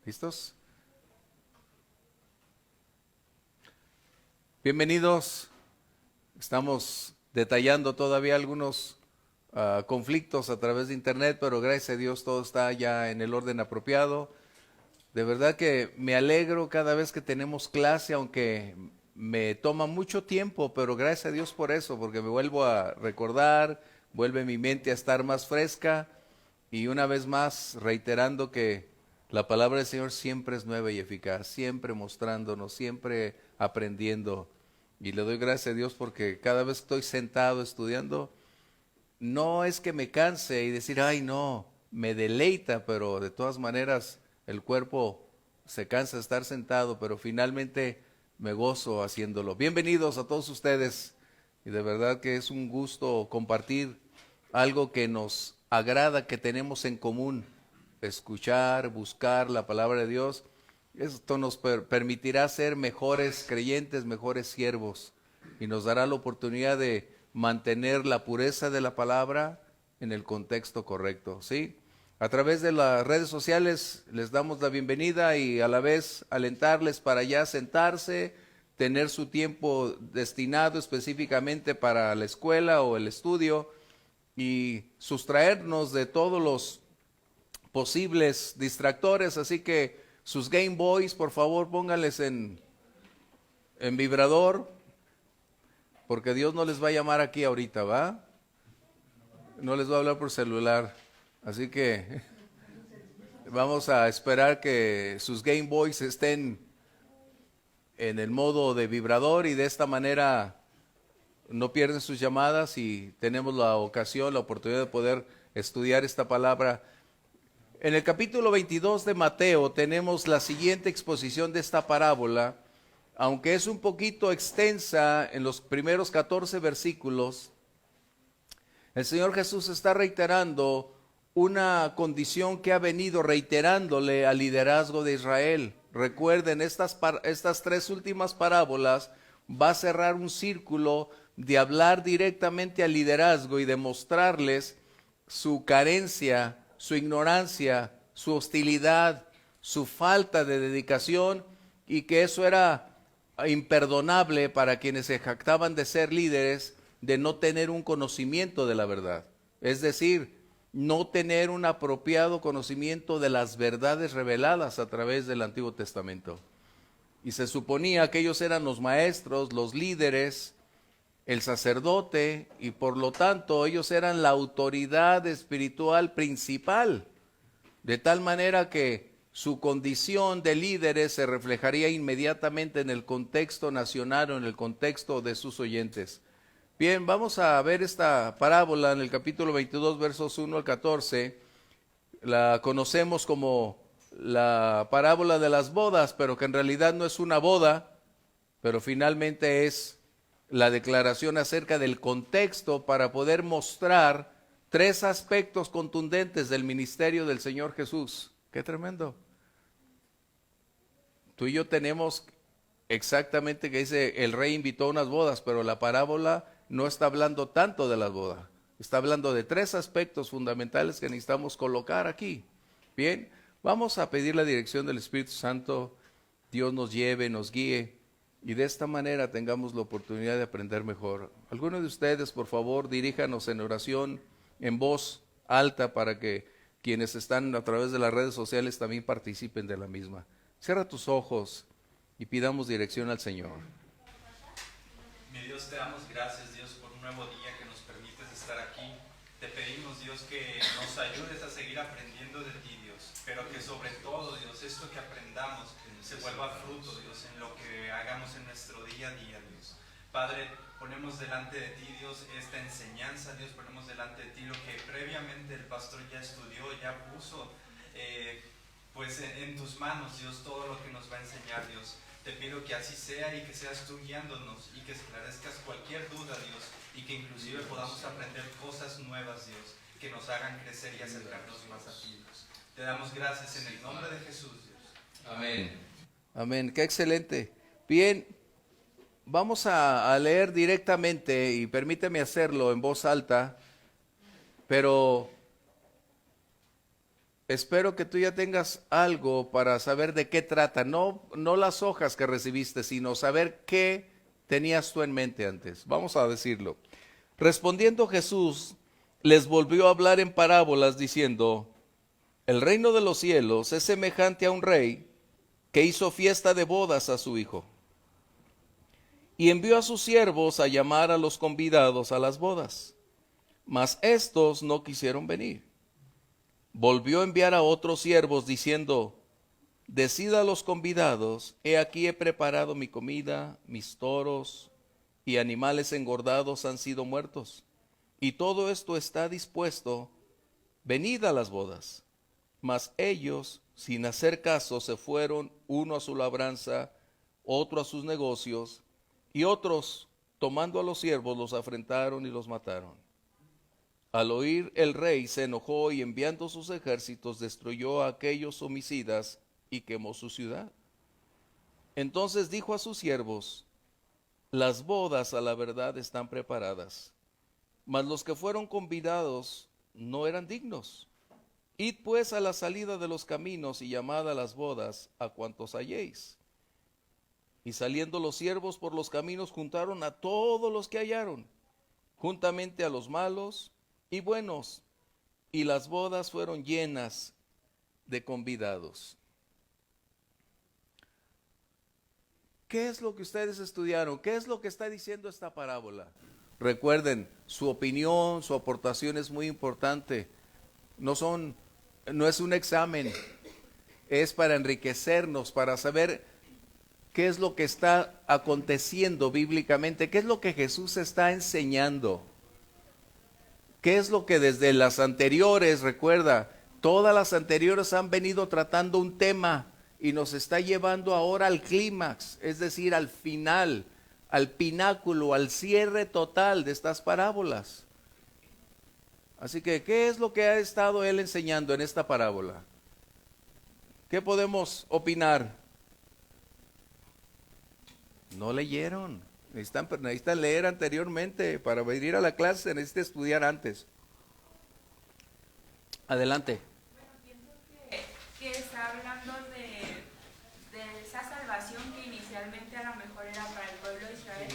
¿Listos? Bienvenidos. Estamos detallando todavía algunos conflictos a través de internet, pero gracias a Dios todo está ya en el orden apropiado. De verdad que me alegro cada vez que tenemos clase, aunque me toma mucho tiempo, pero gracias a Dios por eso, porque me vuelvo a recordar, vuelve mi mente a estar más fresca y una vez más reiterando que la palabra del Señor siempre es nueva y eficaz, siempre mostrándonos, siempre aprendiendo. Y le doy gracias a Dios porque cada vez que estoy sentado estudiando, no es que me canse y decir, ay no, me deleita, pero de todas maneras el cuerpo se cansa de estar sentado, pero finalmente me gozo haciéndolo. Bienvenidos a todos ustedes y de verdad que es un gusto compartir algo que nos agrada, que tenemos en común, escuchar, buscar la palabra de Dios. Esto nos permitirá ser mejores creyentes, mejores siervos y nos dará la oportunidad de mantener la pureza de la palabra en el contexto correcto, ¿sí? A través de las redes sociales les damos la bienvenida y a la vez alentarles para ya sentarse, tener su tiempo destinado específicamente para la escuela o el estudio y sustraernos de todos los posibles distractores, así que sus Game Boys, por favor, pónganles en vibrador, porque Dios no les va a llamar aquí ahorita, ¿va? No les va a hablar por celular. Así que vamos a esperar que sus Game Boys estén en el modo de vibrador y de esta manera no pierden sus llamadas y tenemos la ocasión, la oportunidad de poder estudiar esta palabra. En el capítulo 22 de Mateo tenemos la siguiente exposición de esta parábola, aunque es un poquito extensa en los primeros 14 versículos. El Señor Jesús está reiterando una condición que ha venido reiterándole al liderazgo de Israel. Recuerden, estas tres últimas parábolas va a cerrar un círculo de hablar directamente al liderazgo y demostrarles su carencia, su ignorancia, su hostilidad, su falta de dedicación y que eso era imperdonable para quienes se jactaban de ser líderes, de no tener un conocimiento de la verdad. Es decir, no tener un apropiado conocimiento de las verdades reveladas a través del Antiguo Testamento. Y se suponía que ellos eran los maestros, los líderes, el sacerdote, y por lo tanto ellos eran la autoridad espiritual principal, de tal manera que su condición de líderes se reflejaría inmediatamente en el contexto nacional o en el contexto de sus oyentes. Bien, vamos a ver esta parábola en el capítulo 22, versos 1 al 14. La conocemos como la parábola de las bodas, pero que en realidad no es una boda, pero finalmente es la declaración acerca del contexto para poder mostrar tres aspectos contundentes del ministerio del Señor Jesús. ¡Qué tremendo! Tú y yo tenemos exactamente que dice, el rey invitó a unas bodas, pero la parábola no está hablando tanto de las bodas. Está hablando de tres aspectos fundamentales que necesitamos colocar aquí. Bien, vamos a pedir la dirección del Espíritu Santo. Dios nos lleve, nos guíe y de esta manera tengamos la oportunidad de aprender mejor. Algunos de ustedes, por favor, diríjanos en oración en voz alta para que quienes están a través de las redes sociales también participen de la misma. Cierra tus ojos y pidamos dirección al Señor. Mi Dios, te damos gracias, Dios, por un nuevo día que nos permites estar aquí. Te pedimos, Dios, que nos ayudes a seguir aprendiendo de ti, Dios, pero que sobre todo, Dios, esto que aprendamos se vuelva fruto, Dios, en lo que hagamos en nuestro día a día, Dios. Padre, ponemos delante de ti, Dios, esta enseñanza, Dios, ponemos delante de ti lo que previamente el pastor ya estudió, ya puso, pues en tus manos, Dios, todo lo que nos va a enseñar, Dios. Te pido que así sea y que seas tú guiándonos y que esclarezcas cualquier duda, Dios, y que inclusive podamos aprender cosas nuevas, Dios, que nos hagan crecer y acercarnos más a ti, Dios. Te damos gracias en el nombre de Jesús, Dios. Amén. Amén, qué excelente. Bien, vamos a leer directamente y permíteme hacerlo en voz alta, pero espero que tú ya tengas algo para saber de qué trata, no las hojas que recibiste, sino saber qué tenías tú en mente antes. Vamos a decirlo. Respondiendo Jesús, les volvió a hablar en parábolas diciendo, el reino de los cielos es semejante a un rey que hizo fiesta de bodas a su hijo y envió a sus siervos a llamar a los convidados a las bodas, mas éstos no quisieron venir. Volvió a enviar a otros siervos diciendo, decid a los convidados, he aquí he preparado mi comida, mis toros y animales engordados han sido muertos, y todo esto está dispuesto, venid a las bodas. Mas ellos, sin hacer caso, se fueron, uno a su labranza, otro a sus negocios, y otros, tomando a los siervos, los afrentaron y los mataron. Al oír el rey se enojó y enviando sus ejércitos destruyó a aquellos homicidas y quemó su ciudad. Entonces dijo a sus siervos, las bodas a la verdad están preparadas, mas los que fueron convidados no eran dignos. Id pues a la salida de los caminos y llamad a las bodas a cuantos halléis. Y saliendo los siervos por los caminos juntaron a todos los que hallaron, juntamente a los malos y buenos, y las bodas fueron llenas de convidados. ¿Qué es lo que ustedes estudiaron? ¿Qué es lo que está diciendo esta parábola? Recuerden, su opinión, su aportación es muy importante. No es un examen, es para enriquecernos, para saber qué es lo que está aconteciendo bíblicamente, qué es lo que Jesús está enseñando. ¿Qué es lo que desde las anteriores, recuerda, todas las anteriores han venido tratando un tema y nos está llevando ahora al clímax, es decir, al final, al pináculo, al cierre total de estas parábolas? Así que, ¿qué es lo que ha estado él enseñando en esta parábola? ¿Qué podemos opinar? No leyeron. Necesitan leer anteriormente. Para venir a la clase necesitan estudiar antes. Adelante. Bueno, pienso que está hablando de esa salvación que inicialmente a lo mejor era para el pueblo de Israel,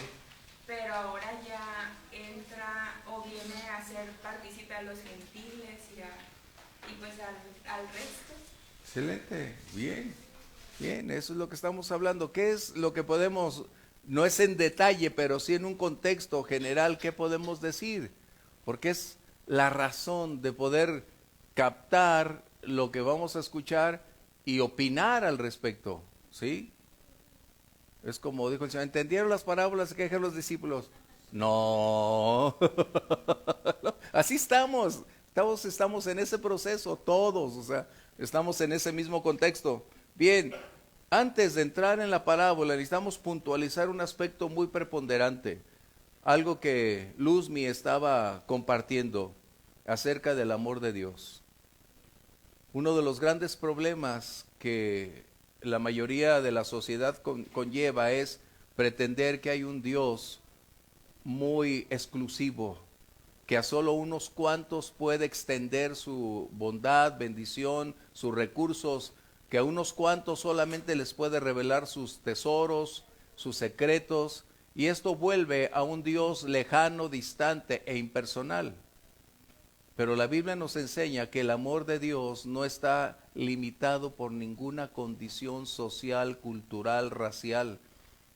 pero ahora ya entra o viene a ser partícipe a los gentiles y pues al resto. Excelente, bien, bien, eso es lo que estamos hablando. ¿Qué es lo que podemos, no es en detalle, pero sí en un contexto general, qué podemos decir? Porque es la razón de poder captar lo que vamos a escuchar y opinar al respecto, ¿sí? Es como dijo el Señor, ¿entendieron las parábolas que dijeron los discípulos? No, así estamos en ese proceso, todos, o sea, estamos en ese mismo contexto. Bien, antes de entrar en la parábola necesitamos puntualizar un aspecto muy preponderante, algo que Luzmi estaba compartiendo acerca del amor de Dios. Uno de los grandes problemas que la mayoría de la sociedad conlleva es pretender que hay un Dios muy exclusivo, que a solo unos cuantos puede extender su bondad, bendición, sus recursos, que a unos cuantos solamente les puede revelar sus tesoros, sus secretos, y esto vuelve a un Dios lejano, distante e impersonal. Pero la Biblia nos enseña que el amor de Dios no está limitado por ninguna condición social, cultural, racial.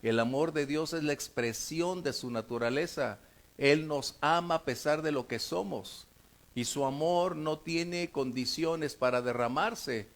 El amor de Dios es la expresión de su naturaleza. Él nos ama a pesar de lo que somos. Y su amor no tiene condiciones para derramarse.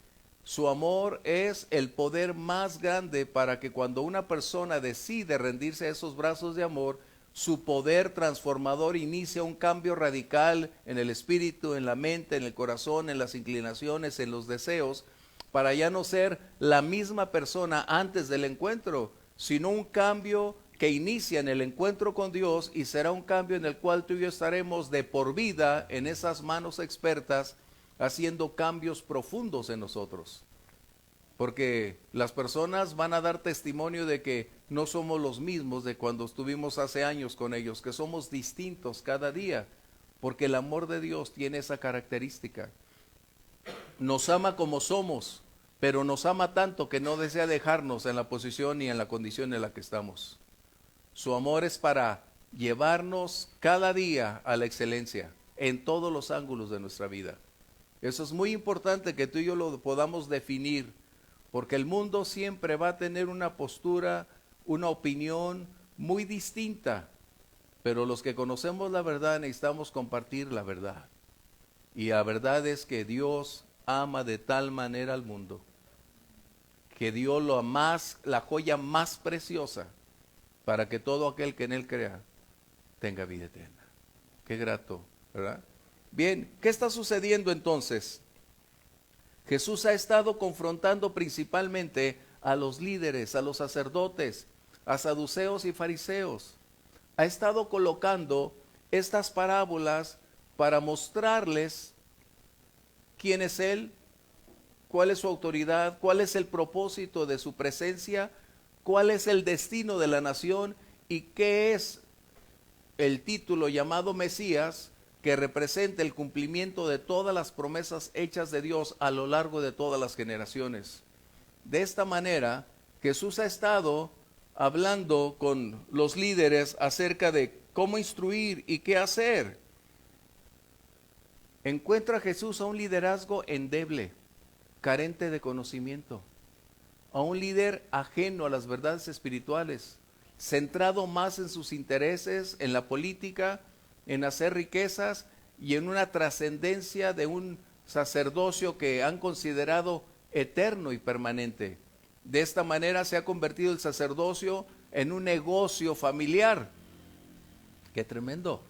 Su amor es el poder más grande para que cuando una persona decide rendirse a esos brazos de amor, su poder transformador inicia un cambio radical en el espíritu, en la mente, en el corazón, en las inclinaciones, en los deseos, para ya no ser la misma persona antes del encuentro, sino un cambio que inicia en el encuentro con Dios y será un cambio en el cual tú y yo estaremos de por vida en esas manos expertas haciendo cambios profundos en nosotros. Porque las personas van a dar testimonio de que no somos los mismos de cuando estuvimos hace años con ellos, que somos distintos cada día, porque el amor de Dios tiene esa característica. nos ama como somos, pero nos ama tanto que no desea dejarnos en la posición ni en la condición en la que estamos. Su amor es para llevarnos cada día a la excelencia en todos los ángulos de nuestra vida. Eso es muy importante que tú y yo lo podamos definir, porque el mundo siempre va a tener una postura, una opinión muy distinta, pero los que conocemos la verdad necesitamos compartir la verdad. Y la verdad es que Dios ama de tal manera al mundo que dio la joya más preciosa para que todo aquel que en él crea tenga vida eterna. Qué grato, ¿verdad? Bien, ¿qué está sucediendo entonces? Jesús ha estado confrontando principalmente a los líderes, a los sacerdotes, a saduceos y fariseos. Ha estado colocando estas parábolas para mostrarles quién es Él, cuál es su autoridad, cuál es el propósito de su presencia, cuál es el destino de la nación y qué es el título llamado Mesías, que representa el cumplimiento de todas las promesas hechas de Dios a lo largo de todas las generaciones. De esta manera, Jesús ha estado hablando con los líderes acerca de cómo instruir y qué hacer. Encuentra Jesús a un liderazgo endeble, carente de conocimiento, a un líder ajeno a las verdades espirituales, centrado más en sus intereses, en la política, en hacer riquezas y en una trascendencia de un sacerdocio que han considerado eterno y permanente. De esta manera se ha convertido el sacerdocio en un negocio familiar. ¡Qué tremendo!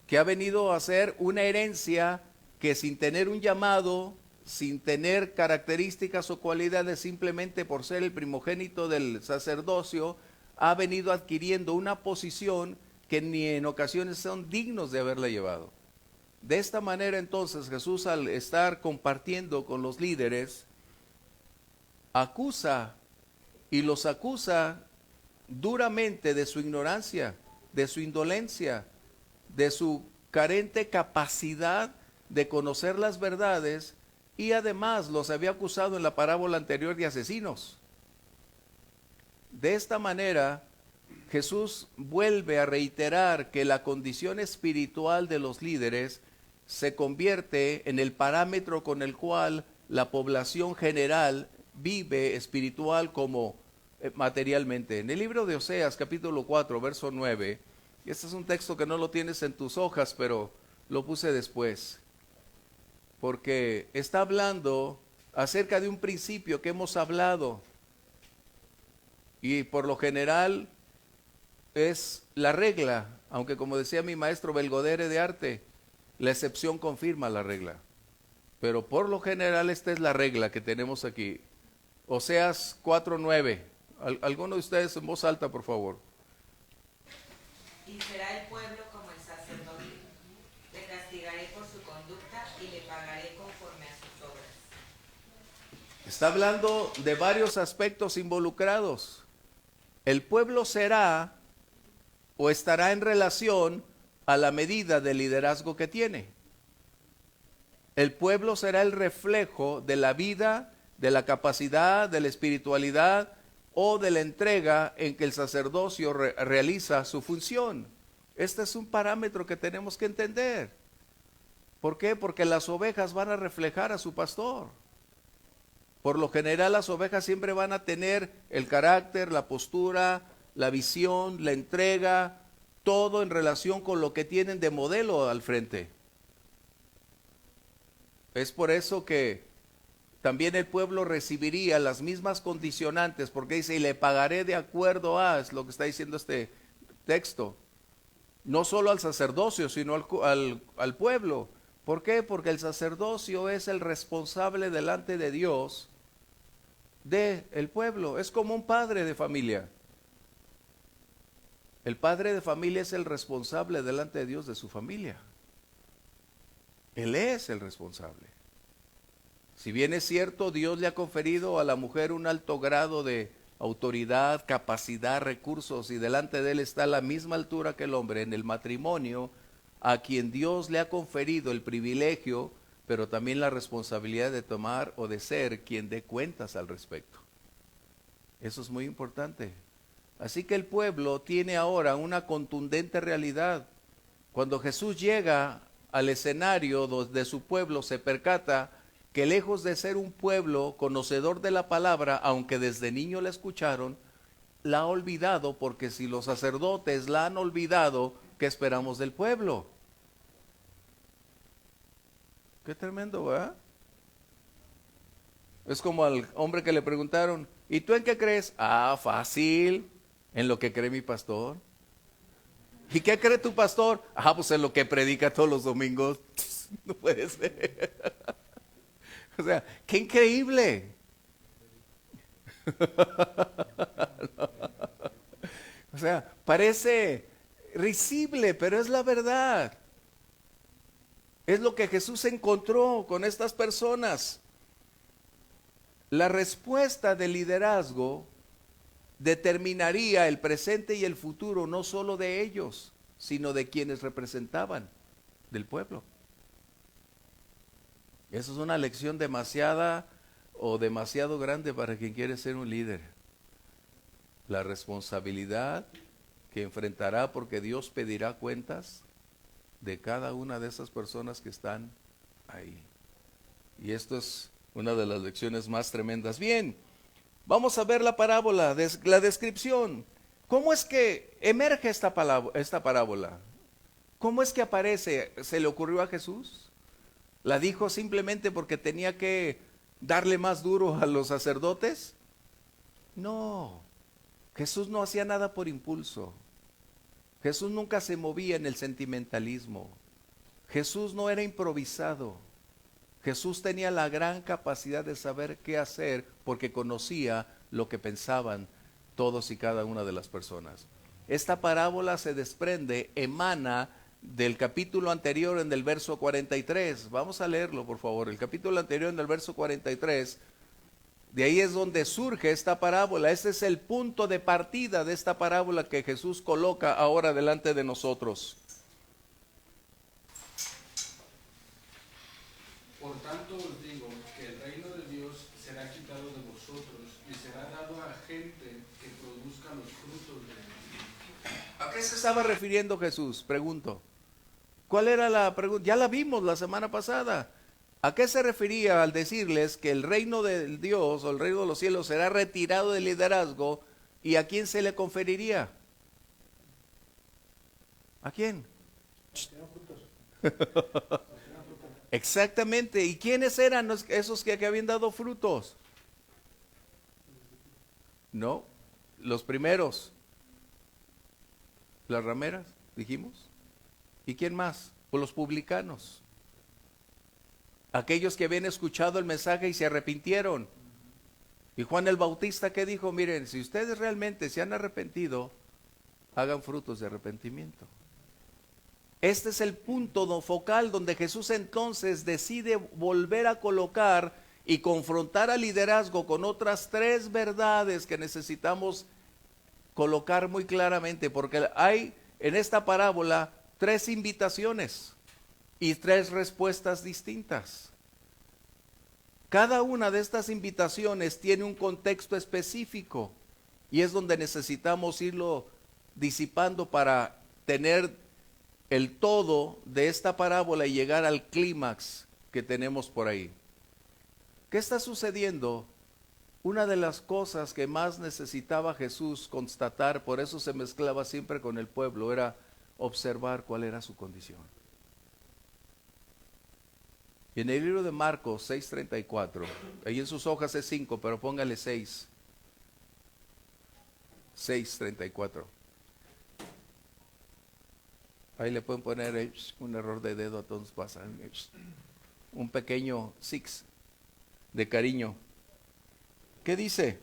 Que ha venido a ser una herencia que sin tener un llamado, sin tener características o cualidades, simplemente por ser el primogénito del sacerdocio, ha venido adquiriendo una posición que ni en ocasiones son dignos de haberla llevado. De esta manera entonces Jesús, al estar compartiendo con los líderes, acusa y los acusa duramente de su ignorancia, de su indolencia, de su carente capacidad de conocer las verdades, y además los había acusado en la parábola anterior de asesinos. De esta manera, Jesús vuelve a reiterar que la condición espiritual de los líderes se convierte en el parámetro con el cual la población general vive espiritual como materialmente. En el libro de Oseas, capítulo 4, verso 9, y este es un texto que no lo tienes en tus hojas, pero lo puse después, porque está hablando acerca de un principio que hemos hablado, y por lo general es la regla, aunque como decía mi maestro Belgodere de arte, la excepción confirma la regla. Pero por lo general esta es la regla que tenemos aquí. Oseas 4:9. ¿Alguno de ustedes en voz alta, por favor? Y será el pueblo como el sacerdote. Le castigaré por su conducta y le pagaré conforme a sus obras. Está hablando de varios aspectos involucrados. El pueblo será o estará en relación a la medida de liderazgo que tiene. El pueblo será el reflejo de la vida, de la capacidad, de la espiritualidad o de la entrega en que el sacerdocio realiza su función. Este es un parámetro que tenemos que entender. ¿Por qué? Porque las ovejas van a reflejar a su pastor. Por lo general las ovejas siempre van a tener el carácter, la postura, la visión, la entrega, todo en relación con lo que tienen de modelo al frente. Es por eso que también el pueblo recibiría las mismas condicionantes, porque dice, y le pagaré de acuerdo a, es lo que está diciendo este texto, no solo al sacerdocio, sino al pueblo. ¿Por qué? Porque el sacerdocio es el responsable delante de Dios del pueblo, es como un padre de familia. El padre de familia es el responsable delante de Dios de su familia. Él es el responsable. Si bien es cierto, Dios le ha conferido a la mujer un alto grado de autoridad, capacidad, recursos, y delante de él está a la misma altura que el hombre en el matrimonio, a quien Dios le ha conferido el privilegio pero también la responsabilidad de tomar o de ser quien dé cuentas al respecto. Eso es muy importante. Así que el pueblo tiene ahora una contundente realidad. Cuando Jesús llega al escenario de su pueblo, se percata que lejos de ser un pueblo conocedor de la palabra, aunque desde niño la escucharon, la ha olvidado, porque si los sacerdotes la han olvidado, ¿qué esperamos del pueblo? Qué tremendo, ¿verdad? Es como al hombre que le preguntaron, ¿y tú en qué crees? Ah, fácil, en lo que cree mi pastor. ¿Y qué cree tu pastor? Ah, pues en lo que predica todos los domingos. No puede ser. O sea, qué increíble. O sea, parece risible, pero es la verdad. Es lo que Jesús encontró con estas personas. La respuesta del liderazgo determinaría el presente y el futuro no solo de ellos, sino de quienes representaban del pueblo. Eso es una lección demasiado grande para quien quiere ser un líder. La responsabilidad que enfrentará, porque Dios pedirá cuentas de cada una de esas personas que están ahí. Y esto es una de las lecciones más tremendas. Bien, vamos a ver la parábola, la descripción. ¿Cómo es que emerge esta parábola? ¿Cómo es que aparece? ¿Se le ocurrió a Jesús? ¿La dijo simplemente porque tenía que darle más duro a los sacerdotes? No, Jesús no hacía nada por impulso. Jesús nunca se movía en el sentimentalismo. Jesús no era improvisado. Jesús tenía la gran capacidad de saber qué hacer porque conocía lo que pensaban todos y cada una de las personas. Esta parábola se desprende, emana del capítulo anterior en el verso 43. Vamos a leerlo, por favor. El capítulo anterior en el verso 43. De ahí es donde surge esta parábola. Este es el punto de partida de esta parábola que Jesús coloca ahora delante de nosotros. Por tanto os digo que el reino de Dios será quitado de vosotros y será dado a gente que produzca los frutos de él. ¿A qué se estaba refiriendo Jesús? Pregunto. ¿Cuál era la pregunta? Ya la vimos la semana pasada. ¿A qué se refería al decirles que el reino de Dios o el reino de los cielos será retirado del liderazgo y a quién se le conferiría? ¿A quién? Exactamente. ¿Y quiénes eran esos que habían dado frutos? No, los primeros. Las rameras, dijimos. ¿Y quién más? Pues los publicanos. Aquellos que habían escuchado el mensaje y se arrepintieron. Y Juan el Bautista, ¿qué dijo? Miren, si ustedes realmente se han arrepentido, hagan frutos de arrepentimiento. Este es el punto focal donde Jesús entonces decide volver a colocar y confrontar al liderazgo con otras tres verdades que necesitamos colocar muy claramente, porque hay en esta parábola tres invitaciones y tres respuestas distintas. Cada una de estas invitaciones tiene un contexto específico y es donde necesitamos irlo disipando para tener el todo de esta parábola y llegar al clímax que tenemos por ahí. ¿Qué está sucediendo? Una de las cosas que más necesitaba Jesús constatar, por eso se mezclaba siempre con el pueblo, era observar cuál era su condición. Y en el libro de Marcos 6:34, ahí en sus hojas es 5, pero póngale 6. 6:34. Ahí le pueden poner un error de dedo, a todos pasa. Un pequeño 6 de cariño. ¿Qué dice?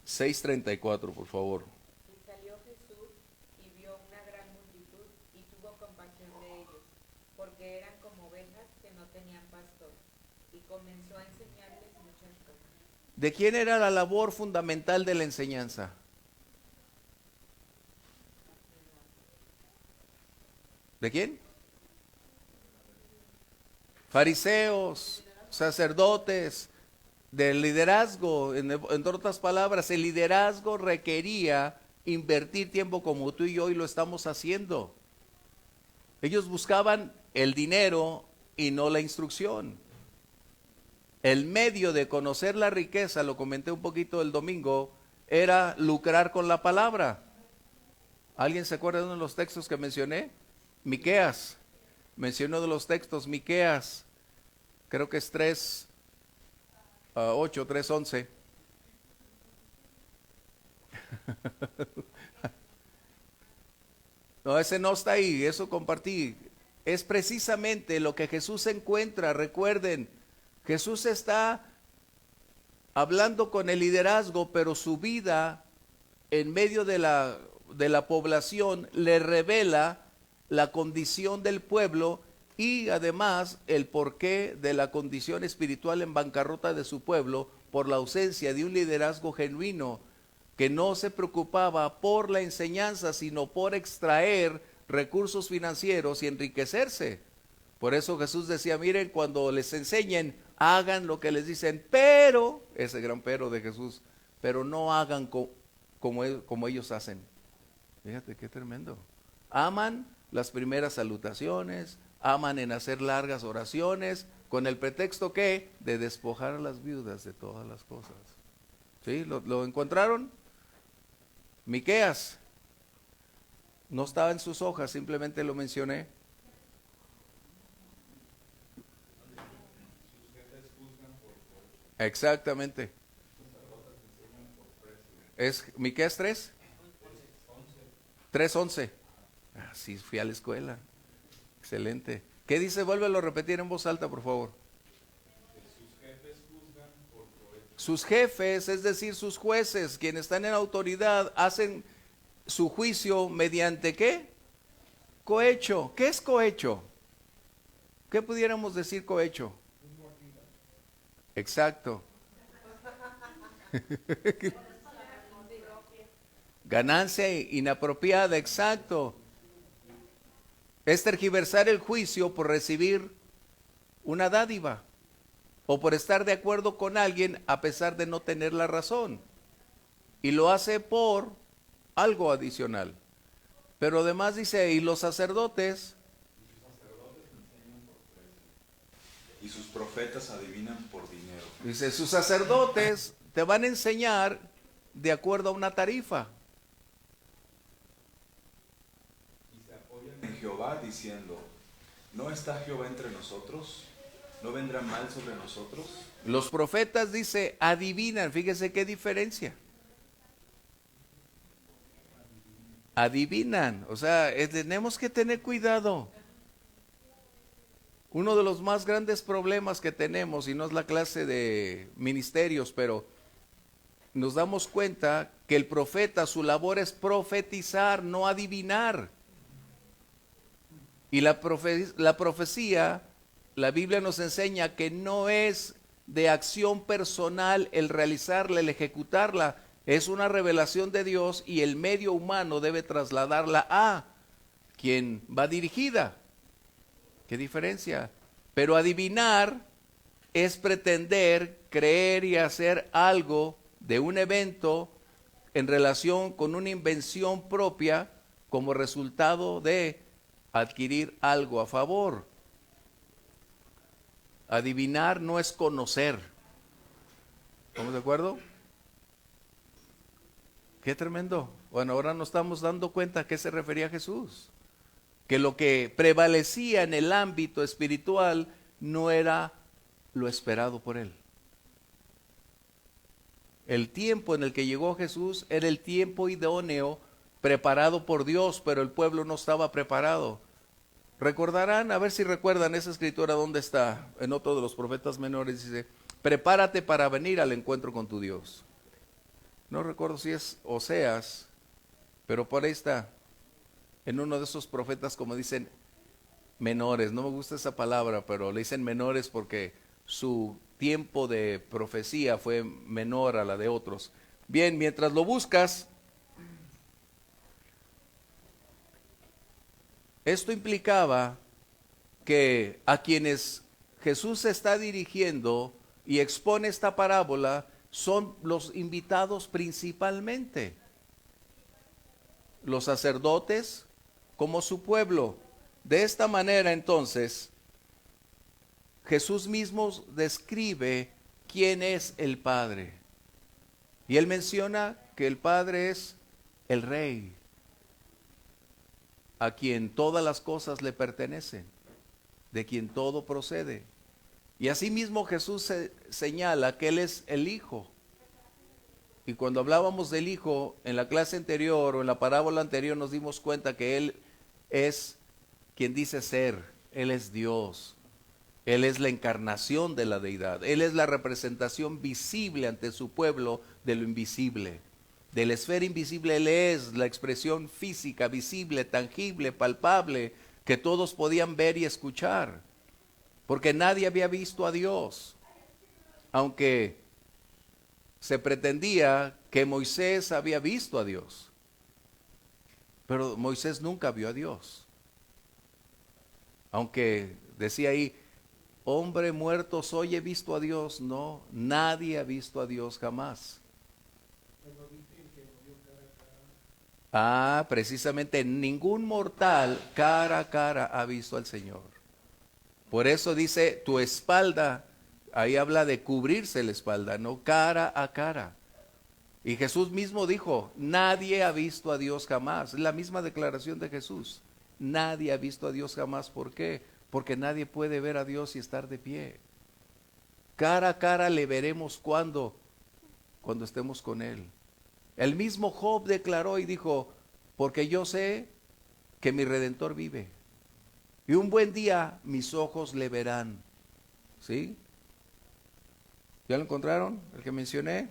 6:34, por favor. Y salió Jesús y vio una gran multitud y tuvo compasión de ellos, porque eran como ovejas que no tenían pastor, y comenzó a enseñarles muchas cosas. ¿De quién era la labor fundamental de la enseñanza? ¿De quién? fariseos, sacerdotes, del liderazgo. En otras palabras, el liderazgo requería invertir tiempo como tú y yo hoy lo estamos haciendo. Ellos buscaban el dinero y no la instrucción. El medio de conocer la riqueza, lo comenté un poquito el domingo, era lucrar con la palabra. ¿Alguien se acuerda de uno de los textos que mencioné? Miqueas. Mencioné uno de los textos, Miqueas. Creo que es 3:8, 3:11. No, ese no está ahí, eso compartí. Es precisamente lo que Jesús encuentra. Recuerden, Jesús está hablando con el liderazgo, pero su vida en medio de la población le revela la condición del pueblo y además el porqué de la condición espiritual en bancarrota de su pueblo por la ausencia de un liderazgo genuino que no se preocupaba por la enseñanza, sino por extraer recursos financieros y enriquecerse. Por eso Jesús decía, miren, cuando les enseñen, hagan lo que les dicen, pero, ese gran pero de Jesús, pero no hagan como ellos hacen. Fíjate qué tremendo. Aman las primeras salutaciones, aman en hacer largas oraciones, con el pretexto que de despojar a las viudas de todas las cosas. ¿Sí? ¿Lo encontraron? Miqueas. No estaba en sus hojas, simplemente lo mencioné. Exactamente. ¿Es Miqueas 3? 3:11. Ah, sí, fui a la escuela. Excelente. ¿Qué dice? Vuélvelo a repetir en voz alta, por favor. Sus jefes, es decir, sus jueces, quienes están en autoridad, hacen su juicio mediante ¿qué? Cohecho. ¿Qué es cohecho? ¿Qué pudiéramos decir cohecho? Exacto. Ganancia inapropiada, exacto. Es tergiversar el juicio por recibir una dádiva o por estar de acuerdo con alguien a pesar de no tener la razón. Y lo hace por algo adicional. Pero además dice, y los sacerdotes... Y sus profetas adivinan por dinero. Dice, sus sacerdotes te van a enseñar de acuerdo a una tarifa. Y se apoyan en Jehová diciendo, ¿no está Jehová entre nosotros? ¿No vendrá mal sobre nosotros? Los profetas, dice, adivinan. Fíjese qué diferencia. Adivinan. O sea, tenemos que tener cuidado. Uno de los más grandes problemas que tenemos, y no es la clase de ministerios, pero nos damos cuenta que el profeta, su labor es profetizar, no adivinar. Y la profecía, la Biblia nos enseña que no es de acción personal el realizarla, el ejecutarla, es una revelación de Dios y el medio humano debe trasladarla a quien va dirigida. ¿Qué diferencia? Pero adivinar es pretender, creer y hacer algo de un evento en relación con una invención propia como resultado de adquirir algo a favor. Adivinar no es conocer. ¿Estamos de acuerdo? Qué tremendo. Bueno, ahora nos estamos dando cuenta a qué se refería Jesús. Que lo que prevalecía en el ámbito espiritual no era lo esperado por él. El tiempo en el que llegó Jesús era el tiempo idóneo, preparado por Dios, pero el pueblo no estaba preparado. Recordarán, a ver si recuerdan esa escritura, ¿dónde está? En otro de los profetas menores dice, prepárate para venir al encuentro con tu Dios. No recuerdo si es Oseas, pero por ahí está. En uno de esos profetas, como dicen, menores, no me gusta esa palabra, pero le dicen menores porque su tiempo de profecía fue menor a la de otros. Bien, mientras lo buscas, esto implicaba que a quienes Jesús se está dirigiendo y expone esta parábola son los invitados principalmente. Los sacerdotes como su pueblo. De esta manera entonces, Jesús mismo describe quién es el Padre. Y él menciona que el Padre es el Rey, a quien todas las cosas le pertenecen, de quien todo procede. Y asimismo Jesús señala que Él es el Hijo. Y cuando hablábamos del Hijo en la clase anterior o en la parábola anterior nos dimos cuenta que Él es quien dice ser, Él es Dios, Él es la encarnación de la deidad, Él es la representación visible ante su pueblo de lo invisible. De la esfera invisible Él es la expresión física, visible, tangible, palpable, que todos podían ver y escuchar. Porque nadie había visto a Dios, aunque se pretendía que Moisés había visto a Dios. Pero Moisés nunca vio a Dios. Aunque decía ahí, hombre muerto soy, he visto a Dios. No, nadie ha visto a Dios jamás. Precisamente ningún mortal cara a cara ha visto al Señor. Por eso dice tu espalda, ahí habla de cubrirse la espalda, no cara a cara. Y Jesús mismo dijo, nadie ha visto a Dios jamás. Es la misma declaración de Jesús. Nadie ha visto a Dios jamás. ¿Por qué? Porque nadie puede ver a Dios y estar de pie. Cara a cara le veremos cuando estemos con Él. El mismo Job declaró y dijo, porque yo sé que mi Redentor vive. Y un buen día mis ojos le verán. ¿Sí? ¿Ya lo encontraron? El que mencioné.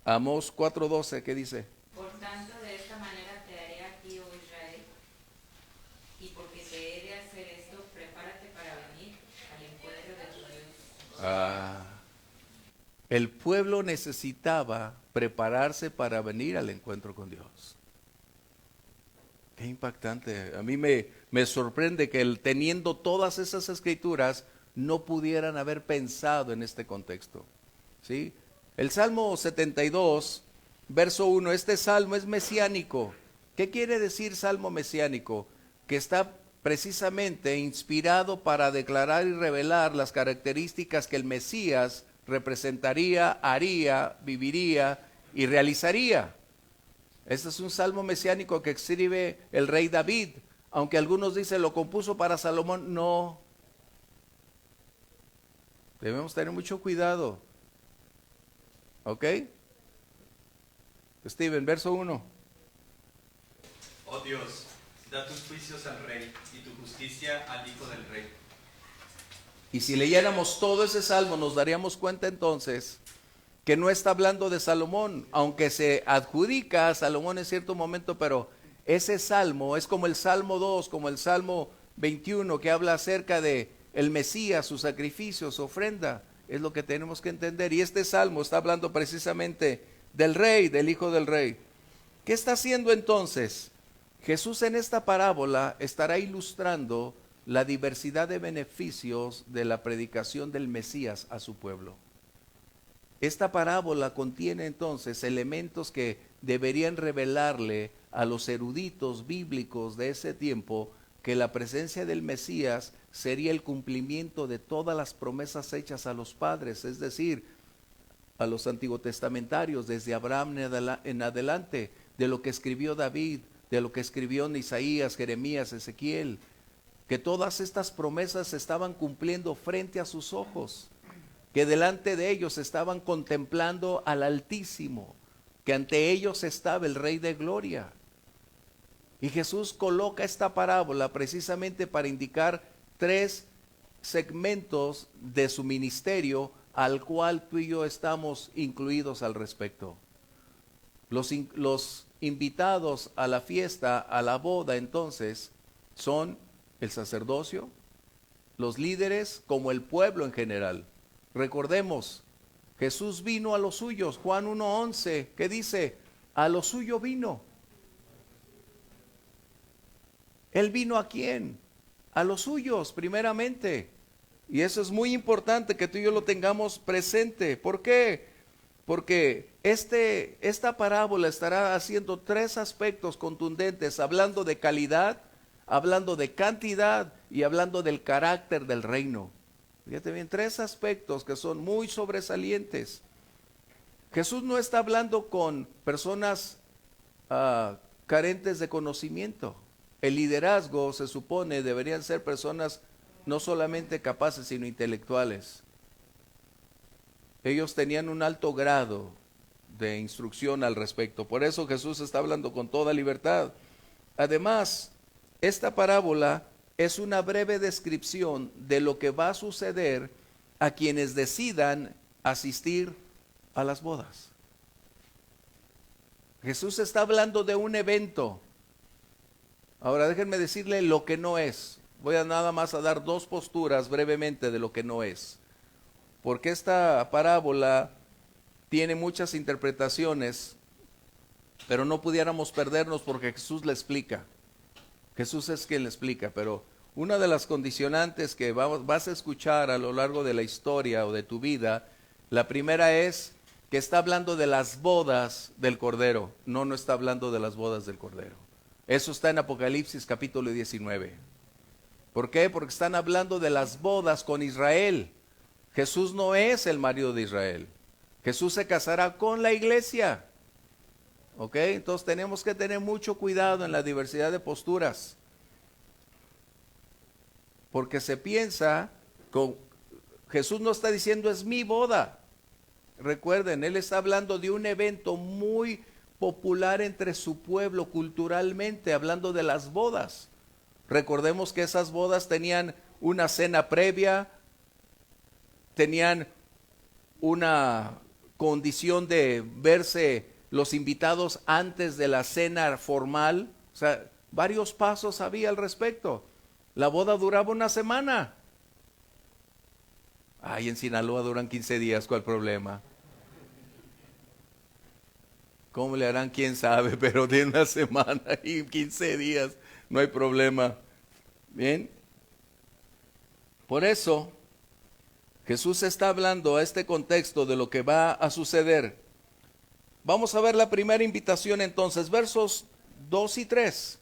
Amós 4:12, ¿qué dice? Por tanto, de esta manera te haré a ti, oh Israel, y porque te he de hacer esto, prepárate para venir al encuentro de tu Dios. El pueblo necesitaba prepararse para venir al encuentro con Dios. Qué impactante. A mí me sorprende que teniendo todas esas escrituras no pudieran haber pensado en este contexto. ¿Sí? El Salmo 72, verso 1, este salmo es mesiánico. ¿Qué quiere decir salmo mesiánico? Que está precisamente inspirado para declarar y revelar las características que el Mesías representaría, haría, viviría y realizaría. Este es un salmo mesiánico que escribe el rey David, aunque algunos dicen lo compuso para Salomón. No, debemos tener mucho cuidado. ¿Ok? Steven, verso 1. Oh Dios, da tus juicios al rey y tu justicia al hijo del rey. Y si leyéramos todo ese salmo nos daríamos cuenta entonces que no está hablando de Salomón, aunque se adjudica a Salomón en cierto momento, pero ese salmo es como el Salmo 2, como el Salmo 21, que habla acerca de el Mesías, su sacrificio, su ofrenda. Es lo que tenemos que entender. Y este salmo está hablando precisamente del rey, del hijo del rey. ¿Qué está haciendo entonces? Jesús en esta parábola estará ilustrando la diversidad de beneficios de la predicación del Mesías a su pueblo. Esta parábola contiene entonces elementos que deberían revelarle a los eruditos bíblicos de ese tiempo que la presencia del Mesías sería el cumplimiento de todas las promesas hechas a los padres, es decir, a los antiguotestamentarios, desde Abraham en adelante, de lo que escribió David, de lo que escribió en Isaías, Jeremías, Ezequiel, que todas estas promesas se estaban cumpliendo frente a sus ojos, que delante de ellos estaban contemplando al Altísimo, que ante ellos estaba el Rey de Gloria. Y Jesús coloca esta parábola precisamente para indicar 3 segmentos de su ministerio al cual tú y yo estamos incluidos al respecto. Los invitados a la fiesta, a la boda, entonces, son el sacerdocio, los líderes, como el pueblo en general. Recordemos, Jesús vino a los suyos, Juan 1:11, ¿qué dice? A lo suyo vino. ¿Él vino a quién? A los suyos, primeramente. Y eso es muy importante que tú y yo lo tengamos presente. ¿Por qué? Porque esta parábola estará haciendo tres aspectos contundentes, hablando de calidad, hablando de cantidad y hablando del carácter del reino. Fíjate bien, tres aspectos que son muy sobresalientes. Jesús no está hablando con personas carentes de conocimiento. El liderazgo, se supone, deberían ser personas no solamente capaces, sino intelectuales. Ellos tenían un alto grado de instrucción al respecto. Por eso Jesús está hablando con toda libertad. Además, esta parábola es una breve descripción de lo que va a suceder a quienes decidan asistir a las bodas. Jesús está hablando de un evento. Ahora déjenme decirle lo que no es. Voy a nada más a dar dos posturas brevemente de lo que no es. Porque esta parábola tiene muchas interpretaciones, pero no pudiéramos perdernos porque Jesús la explica. Jesús es quien le explica, pero una de las condicionantes que vas a escuchar a lo largo de la historia o de tu vida, la primera es que está hablando de las bodas del Cordero. No está hablando de las bodas del Cordero. Eso está en Apocalipsis capítulo 19. ¿Por qué? Porque están hablando de las bodas con Israel. Jesús no es el marido de Israel. Jesús se casará con la iglesia. ¿Ok? Entonces tenemos que tener mucho cuidado en la diversidad de posturas. Porque se piensa, Jesús no está diciendo es mi boda. Recuerden, Él está hablando de un evento muy popular entre su pueblo culturalmente, hablando de las bodas. Recordemos que esas bodas tenían una cena previa, tenían una condición de verse los invitados antes de la cena formal. O sea, varios pasos había al respecto. La boda duraba una semana. Ay, en Sinaloa duran 15 días, ¿cuál problema? ¿Cómo le harán? ¿Quién sabe? Pero de una semana y 15 días, no hay problema. Bien. Por eso, Jesús está hablando a este contexto de lo que va a suceder. Vamos a ver la primera invitación entonces, versos 2 y 3.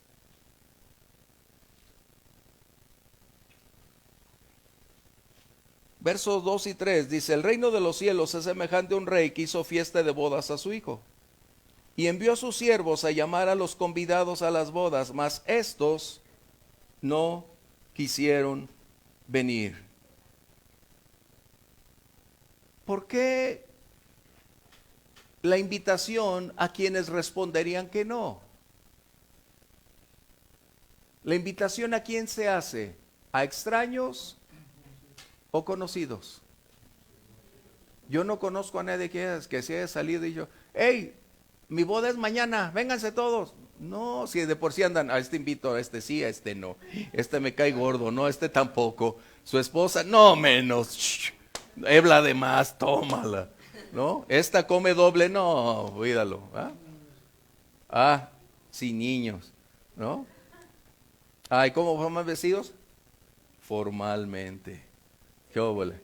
Versos 2 y 3 dice: el reino de los cielos es semejante a un rey que hizo fiesta de bodas a su hijo. Y envió a sus siervos a llamar a los convidados a las bodas, mas estos no quisieron venir. ¿Por qué la invitación a quienes responderían que no? ¿La invitación a quién se hace? ¿A extraños o conocidos? Yo no conozco a nadie que se haya salido y yo, hey, mi boda es mañana, vénganse todos. No, si de por sí andan, a este invito, a este sí, a este no. Este me cae gordo, no, este tampoco. Su esposa, no menos. Hebla de más, tómala. ¿No? Esta come doble, no, cuídalo. Sin niños, ¿no? ¿Y cómo van vestidos? Formalmente. ¿Qué óvole?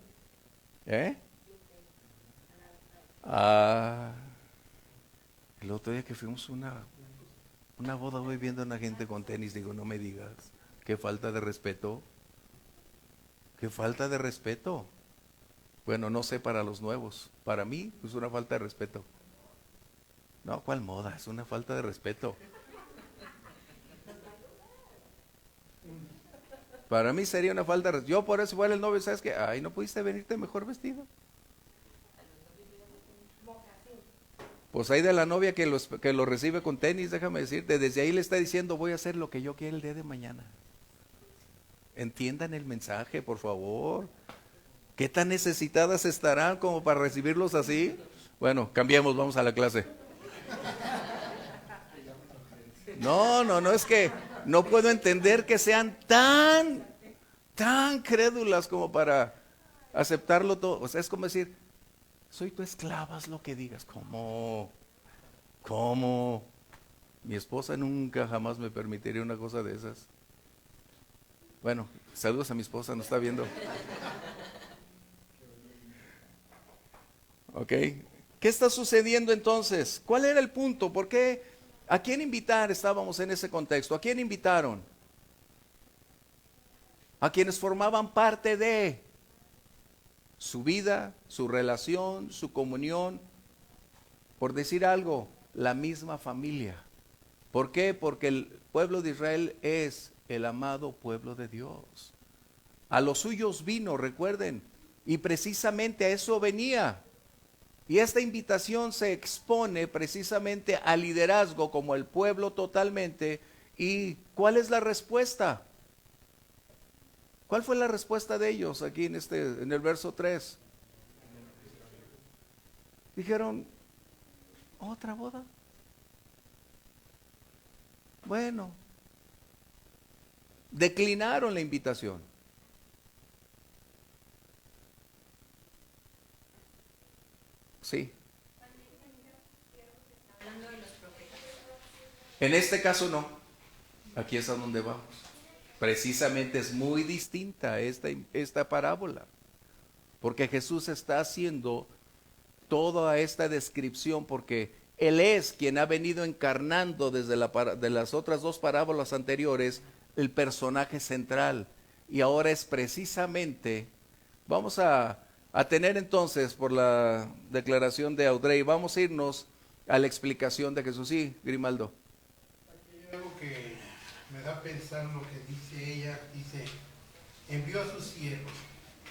El otro día que fuimos a una boda, voy viendo a una gente con tenis, digo, no me digas, qué falta de respeto. Qué falta de respeto. Bueno, no sé para los nuevos. Para mí es una falta de respeto. No, ¿cuál moda? Es una falta de respeto. Para mí sería una falta de respeto. Yo por eso igual el novio, ¿sabes qué? Ay, ¿no pudiste venirte mejor vestido? Pues hay de la novia que lo recibe con tenis, déjame decirte. Desde ahí le está diciendo, voy a hacer lo que yo quiera el día de mañana. Entiendan el mensaje, por favor. ¿Qué tan necesitadas estarán como para recibirlos así? Bueno, cambiemos, vamos a la clase. No, es que no puedo entender que sean tan crédulas como para aceptarlo todo. O sea, es como decir, soy tu esclava, haz lo que digas. ¿Cómo? Mi esposa nunca jamás me permitiría una cosa de esas. Bueno, saludos a mi esposa, nos está viendo. ¿Ok? ¿Qué está sucediendo entonces? ¿Cuál era el punto? ¿Por qué? ¿A quién invitar? Estábamos en ese contexto. ¿A quién invitaron? A quienes formaban parte de su vida, su relación, su comunión. Por decir algo, la misma familia. ¿Por qué? Porque el pueblo de Israel es el amado pueblo de Dios. A los suyos vino, recuerden, y precisamente a eso venía. Y esta invitación se expone precisamente al liderazgo como el pueblo totalmente. ¿Y cuál es la respuesta? ¿Cuál fue la respuesta de ellos aquí en el verso 3? Dijeron, ¿otra boda? Bueno, declinaron la invitación. Sí. En este caso no. Aquí es a donde vamos. Precisamente es muy distinta esta parábola. Porque Jesús está haciendo toda esta descripción porque Él es quien ha venido encarnando desde de las otras dos parábolas anteriores el personaje central. Y ahora es precisamente, vamos a tener entonces por la declaración de Audrey, vamos a irnos a la explicación de Jesús. Sí, Grimaldo. Aquí hay algo que me da a pensar lo que dice ella, dice, envió a sus siervos,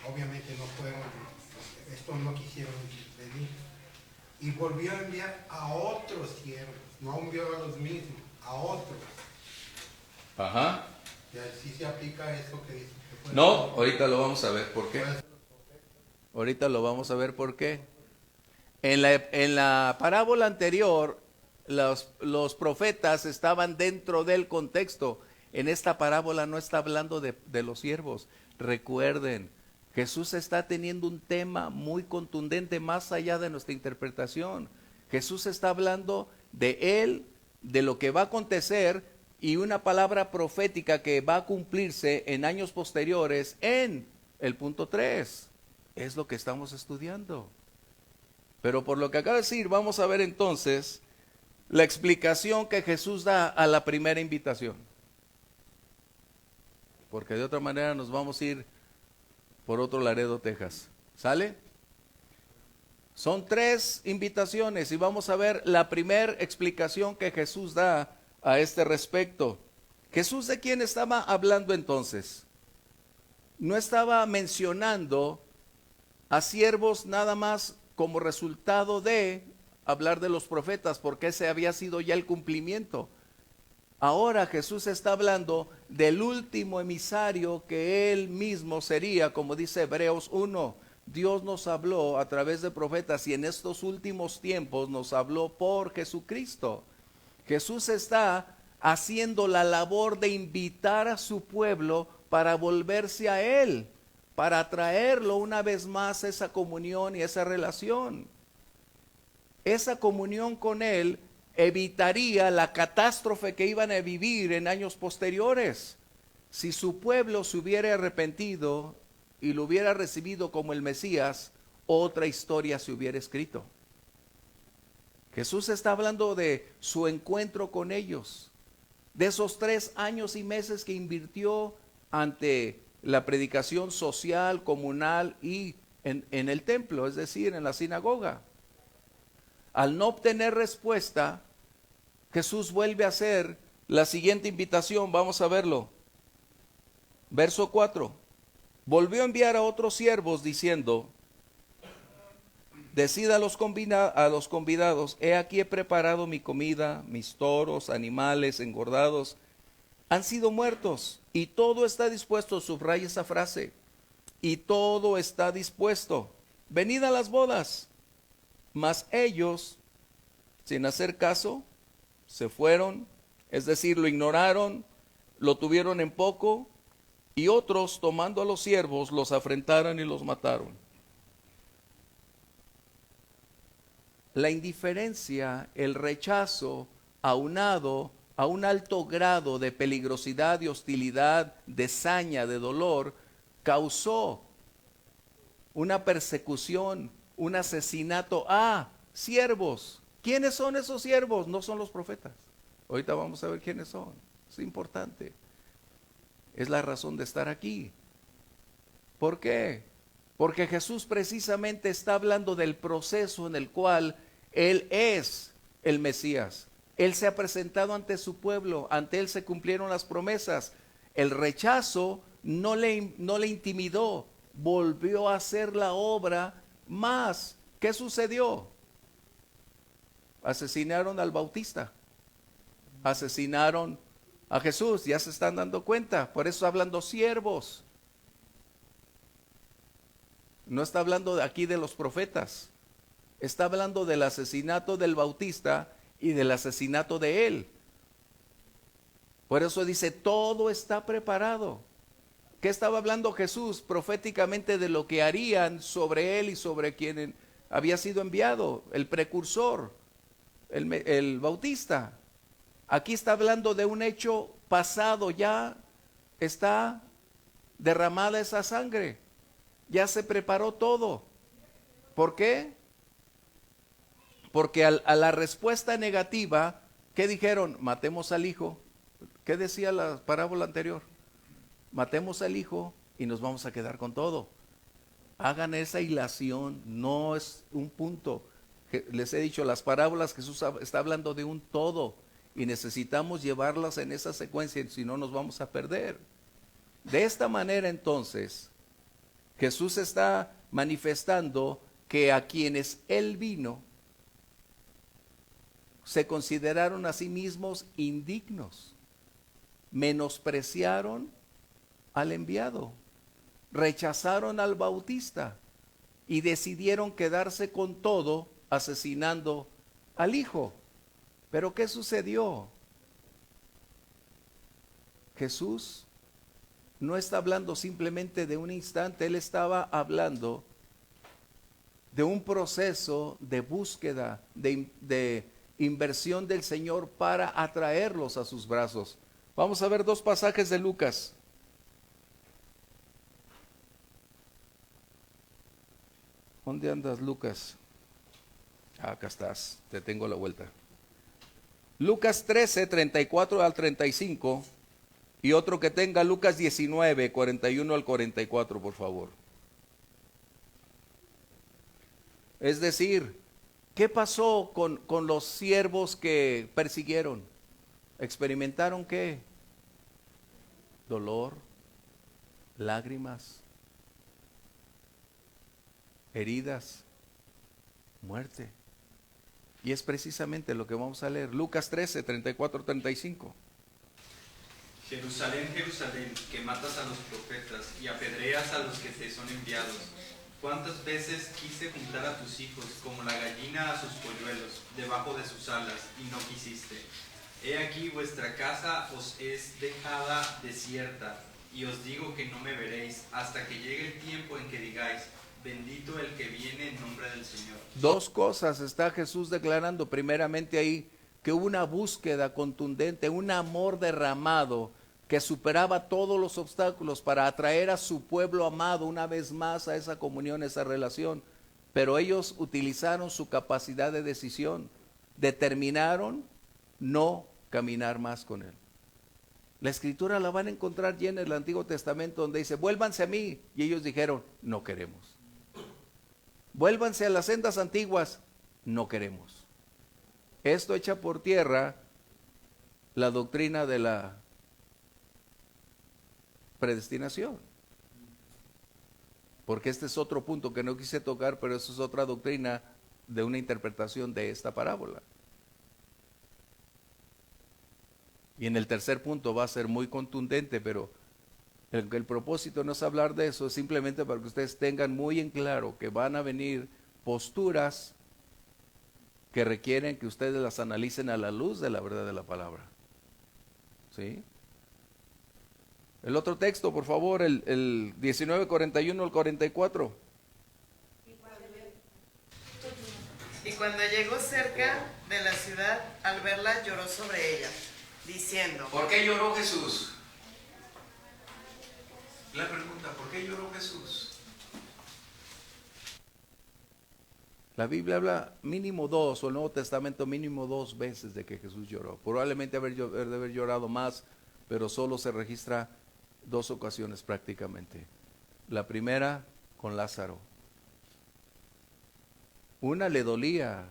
obviamente no fueron, estos no quisieron venir, y volvió a enviar a otros siervos, no envió a los mismos, a otros. Ajá. Y así se aplica eso que dice. Que No, ahorita lo vamos a ver por qué. Ahorita lo vamos a ver por qué. En la parábola anterior, los profetas estaban dentro del contexto. En esta parábola no está hablando de los siervos. Recuerden, Jesús está teniendo un tema muy contundente más allá de nuestra interpretación. Jesús está hablando de Él, de lo que va a acontecer y una palabra profética que va a cumplirse en años posteriores en el punto 3. Es lo que estamos estudiando. Pero por lo que acaba de decir, vamos a ver entonces la explicación que Jesús da a la primera invitación. Porque de otra manera nos vamos a ir por otro Laredo, Texas. ¿Sale? Son 3 invitaciones y vamos a ver la primera explicación que Jesús da a este respecto. ¿Jesús de quién estaba hablando entonces? No estaba mencionando a siervos nada más como resultado de hablar de los profetas, porque ese había sido ya el cumplimiento. Ahora Jesús está hablando del último emisario que Él mismo sería, como dice Hebreos 1. Dios nos habló a través de profetas y en estos últimos tiempos nos habló por Jesucristo. Jesús está haciendo la labor de invitar a su pueblo para volverse a Él, para atraerlo una vez más a esa comunión y esa relación. Esa comunión con Él evitaría la catástrofe que iban a vivir en años posteriores. Si su pueblo se hubiera arrepentido y lo hubiera recibido como el Mesías, otra historia se hubiera escrito. Jesús está hablando de su encuentro con ellos, de esos 3 años y meses que invirtió ante la predicación social, comunal y en el templo, es decir, en la sinagoga. Al no obtener respuesta, Jesús vuelve a hacer la siguiente invitación, vamos a verlo. Verso 4. Volvió a enviar a otros siervos diciendo, decid a los convidados, he aquí he preparado mi comida, mis toros, animales engordados, han sido muertos y todo está dispuesto, subraya esa frase, y todo está dispuesto, venid a las bodas. Mas ellos, sin hacer caso, se fueron, es decir, lo ignoraron, lo tuvieron en poco, y otros, tomando a los siervos, los afrentaron y los mataron. La indiferencia, el rechazo, aunado a un alto grado de peligrosidad, de hostilidad, de saña, de dolor, causó una persecución un asesinato a siervos. ¿Quiénes son esos siervos? No son los profetas. Ahorita vamos a ver quiénes son. Es importante. Es la razón de estar aquí. ¿Por qué? Porque Jesús precisamente está hablando del proceso en el cual Él es el Mesías. Él se ha presentado ante su pueblo, ante Él se cumplieron las promesas. El rechazo no le intimidó, volvió a hacer la obra más. ¿Qué sucedió? Asesinaron al Bautista, asesinaron a Jesús, ya se están dando cuenta, por eso hablando siervos. No está hablando aquí de los profetas, está hablando del asesinato del Bautista y del asesinato de él. Por eso dice, todo está preparado. ¿Qué estaba hablando Jesús proféticamente de lo que harían sobre él y sobre quien había sido enviado? El precursor, el Bautista. Aquí está hablando de un hecho pasado, ya está derramada esa sangre, ya se preparó todo. ¿Por qué? Porque a la respuesta negativa, ¿qué dijeron? Matemos al hijo. ¿Qué decía la parábola anterior? Matemos al hijo y nos vamos a quedar con todo. Hagan esa hilación, no es un punto. Les he dicho, las parábolas Jesús está hablando de un todo y necesitamos llevarlas en esa secuencia, si no nos vamos a perder. De esta manera entonces, Jesús está manifestando que a quienes Él vino, se consideraron a sí mismos indignos, menospreciaron al enviado, rechazaron al Bautista y decidieron quedarse con todo asesinando al hijo. Pero ¿qué sucedió? Jesús no está hablando simplemente de un instante, Él estaba hablando de un proceso de búsqueda, de inversión del Señor para atraerlos a sus brazos. Vamos a ver dos pasajes de Lucas. ¿Dónde andas, Lucas? Acá estás, te tengo la vuelta. Lucas 13, 34 al 35, y otro que tenga Lucas 19, 41 al 44, por favor. Es decir, ¿qué pasó con los siervos que persiguieron? ¿Experimentaron qué? Dolor, lágrimas, heridas, muerte. Y es precisamente lo que vamos a leer. Lucas 13, 34, 35. Jerusalén, Jerusalén, que matas a los profetas y apedreas a los que te son enviados. ¿Cuántas veces quise juntar a tus hijos como la gallina a sus polluelos debajo de sus alas y no quisiste? He aquí vuestra casa os es dejada desierta, y os digo que no me veréis hasta que llegue el tiempo en que digáis, bendito el que viene en nombre del Señor. Dos cosas está Jesús declarando. Primeramente ahí, que hubo una búsqueda contundente, un amor derramado que superaba todos los obstáculos para atraer a su pueblo amado una vez más a esa comunión, esa relación. Pero ellos utilizaron su capacidad de decisión, determinaron no caminar más con Él. La escritura la van a encontrar llena en el Antiguo Testamento, donde dice, vuélvanse a mí, y ellos dijeron, no queremos. Vuélvanse a las sendas antiguas, no queremos. Esto echa por tierra la doctrina de la predestinación. Porque este es otro punto que no quise tocar, pero eso es otra doctrina de una interpretación de esta parábola. Y en el tercer punto va a ser muy contundente, pero el propósito no es hablar de eso, es simplemente para que ustedes tengan muy en claro que van a venir posturas que requieren que ustedes las analicen a la luz de la verdad de la palabra. ¿Sí? El otro texto, por favor, el 19, 41 al 44. Y cuando llegó cerca de la ciudad, al verla lloró sobre ella, diciendo, ¿por qué lloró Jesús? La pregunta, ¿por qué lloró Jesús? La Biblia habla mínimo dos, o el Nuevo Testamento mínimo 2 veces de que Jesús lloró. Probablemente de haber llorado más, pero solo se registra 2 ocasiones prácticamente. La primera con Lázaro. Una le dolía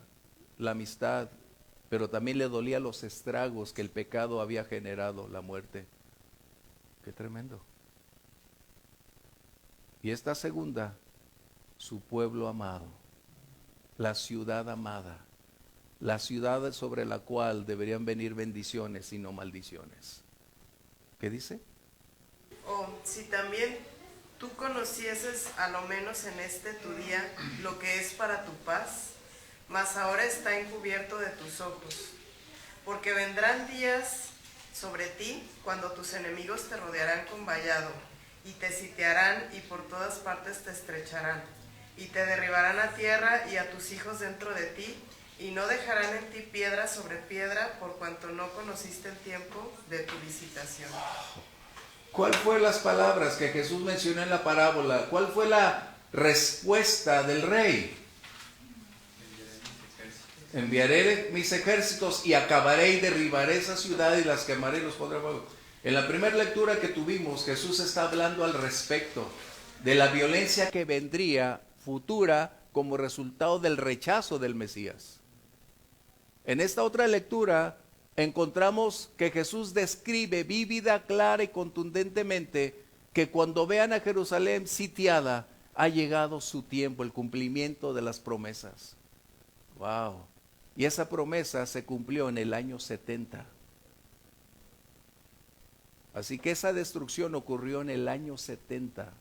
la amistad, pero también le dolía los estragos que el pecado había generado, la muerte. Qué tremendo. Y esta segunda, su pueblo amado, la ciudad amada, la ciudad sobre la cual deberían venir bendiciones y no maldiciones. ¿Qué dice? O si también tú conocieses a lo menos en este tu día lo que es para tu paz, mas ahora está encubierto de tus ojos. Porque vendrán días sobre ti cuando tus enemigos te rodearán con vallado y te sitiarán y por todas partes te estrecharán y te derribarán a tierra y a tus hijos dentro de ti y no dejarán en ti piedra sobre piedra por cuanto no conociste el tiempo de tu visitación. ¿Cuál fue las palabras que Jesús mencionó en la parábola? ¿Cuál fue la respuesta del rey? Enviaré mis ejércitos y acabaré y derribaré esa ciudad y las quemaré y los pondré a fuego. En la primera lectura que tuvimos, Jesús está hablando al respecto de la violencia que vendría futura como resultado del rechazo del Mesías. En esta otra lectura encontramos que Jesús describe vívida, clara y contundentemente que cuando vean a Jerusalén sitiada, ha llegado su tiempo, el cumplimiento de las promesas. Wow. Y esa promesa se cumplió en el año 70. Así que esa destrucción ocurrió en el año 70,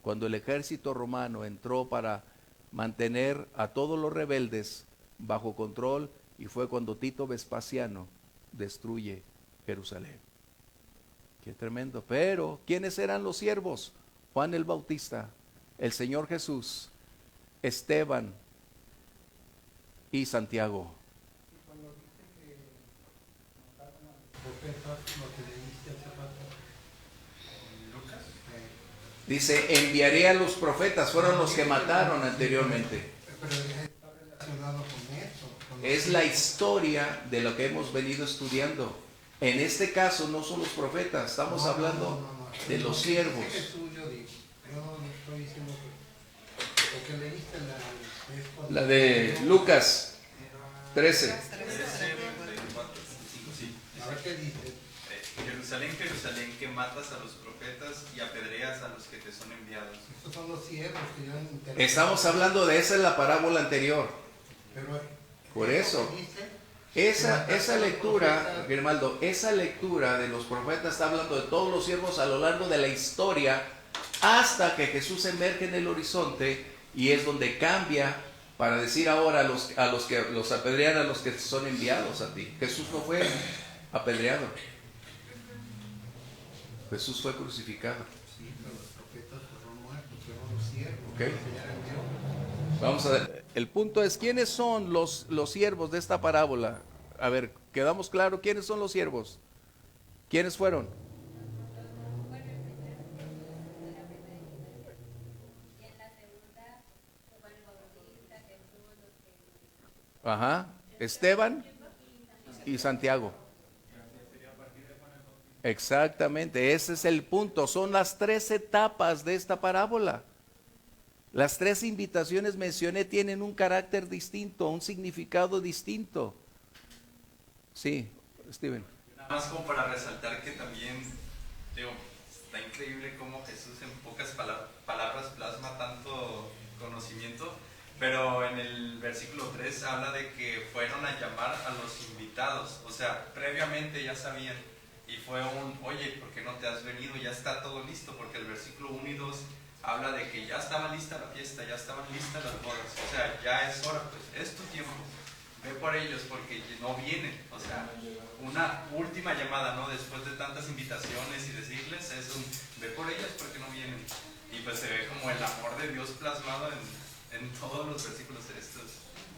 cuando el ejército romano entró para mantener a todos los rebeldes bajo control, y fue cuando Tito Vespasiano destruye Jerusalén. Qué tremendo. Pero, ¿quiénes eran los siervos? Juan el Bautista, el Señor Jesús, Esteban y Santiago. Dice, enviaré a los profetas, fueron los que mataron anteriormente. Pero está relacionado con eso. Es la historia de lo que hemos venido estudiando. En este caso no son los profetas, estamos hablando de los siervos. Yo no estoy diciendo que porque leíste La de Lucas 13. A ver qué dice. Jerusalén, Jerusalén, que matas a los profetas y apedreas a los que te son enviados. Estos son los siervos que yo interesan. Estamos hablando de esa en la parábola anterior. Pero Por eso, esa lectura, Grimaldo, esa lectura de los profetas está hablando de todos los siervos a lo largo de la historia hasta que Jesús emerge en el horizonte y es donde cambia para decir ahora a los que los apedrean a los que son enviados a ti. Jesús no fue apedreado. Jesús fue crucificado. Sí, pero los profetas fueron muertos, fueron los siervos. Okay. Vamos a ver. El punto es, ¿quiénes son los siervos de esta parábola? A ver, ¿quedamos claro quiénes son los siervos? ¿Quiénes fueron? Ajá, Esteban y Santiago. Exactamente, ese es el punto. Son las 3 etapas de esta parábola. Las 3 invitaciones mencioné tienen un carácter distinto, un significado distinto. Sí, Steven. Nada más como para resaltar que también, digo, está increíble cómo Jesús en pocas palabras plasma tanto conocimiento, pero en el versículo 3 habla de que fueron a llamar a los invitados, o sea, previamente ya sabían, y fue oye, ¿por qué no te has venido? Ya está todo listo, porque el versículo 1 y 2 habla de que ya estaba lista la fiesta, ya estaban listas las bodas, o sea, ya es hora, pues es tu tiempo, ve por ellos porque no vienen, o sea, una última llamada, ¿no? Después de tantas invitaciones y decirles, ve por ellos porque no vienen, y pues se ve como el amor de Dios plasmado en todos los versículos estos.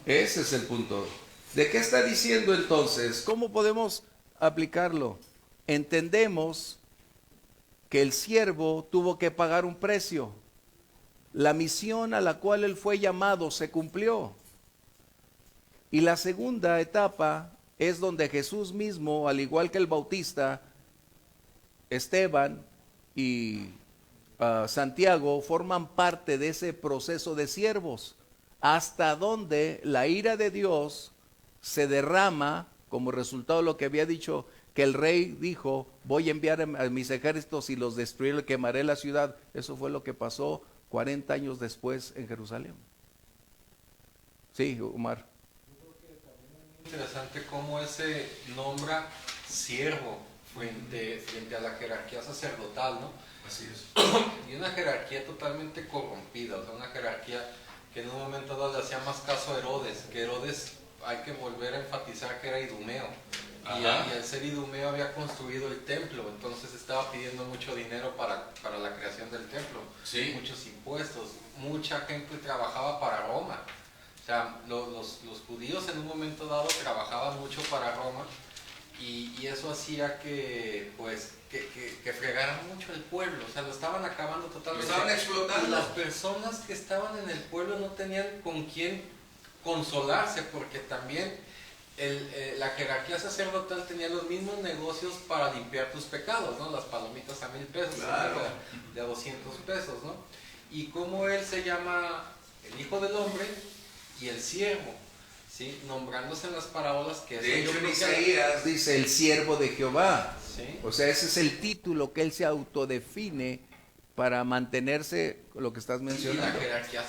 Ese es el punto. ¿De qué está diciendo entonces? ¿Cómo podemos aplicarlo? Entendemos que el siervo tuvo que pagar un precio. La misión a la cual él fue llamado se cumplió. Y la segunda etapa es donde Jesús mismo, al igual que el Bautista, Esteban y Santiago, forman parte de ese proceso de siervos, hasta donde la ira de Dios se derrama como resultado de lo que había dicho, que el rey dijo, voy a enviar a mis ejércitos y los destruiré, quemaré la ciudad. Eso fue lo que pasó 40 años después en Jerusalén. Sí, Omar. Interesante cómo él se nombra siervo frente a la jerarquía sacerdotal, ¿no? Así es. Y una jerarquía totalmente corrompida, o sea, una jerarquía que en un momento dado le hacía más caso a Herodes, que Herodes, hay que volver a enfatizar que era idumeo, y al ser idumeo había construido el templo, entonces estaba pidiendo mucho dinero para la creación del templo, Sí. muchos impuestos, mucha gente trabajaba para Roma. O sea, los judíos en un momento dado trabajaban mucho para Roma y eso hacía que, pues, que fregaran mucho el pueblo. O sea, lo estaban acabando totalmente. Lo estaban explotando. Y las personas que estaban en el pueblo no tenían con quién consolarse, porque también la jerarquía sacerdotal tenía los mismos negocios para limpiar tus pecados, ¿no? Las palomitas a 1,000 pesos, Claro. de a 200 pesos, ¿no? Y como él se llama el Hijo del Hombre y el siervo, ¿sí? Nombrándose en las parábolas que... De hecho, yo en creo que- Isaías Dice el siervo de Jehová. ¿sí? O sea, ese es el título que él se autodefine para mantenerse lo que estás Y la mencionando. jerarquía,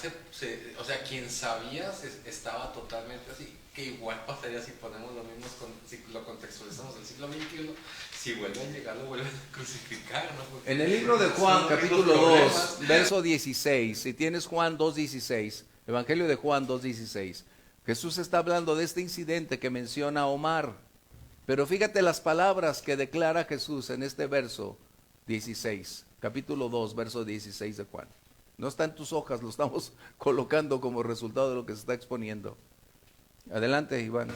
o sea, quien sabía estaba totalmente así, que igual pasaría si ponemos lo mismo, si lo contextualizamos del siglo XXI, si vuelven a llegar, lo vuelven a crucificar, ¿no? Porque En el libro de Juan, son capítulo los 2, problemas. verso 16, si tienes Juan 2:16, Evangelio de Juan 2:16, Jesús está hablando de este incidente que menciona Omar, pero fíjate las palabras que declara Jesús en este verso 16, capítulo 2, verso 16 de Juan. No está en tus hojas, lo estamos colocando como resultado de lo que se está exponiendo. Adelante, Iván.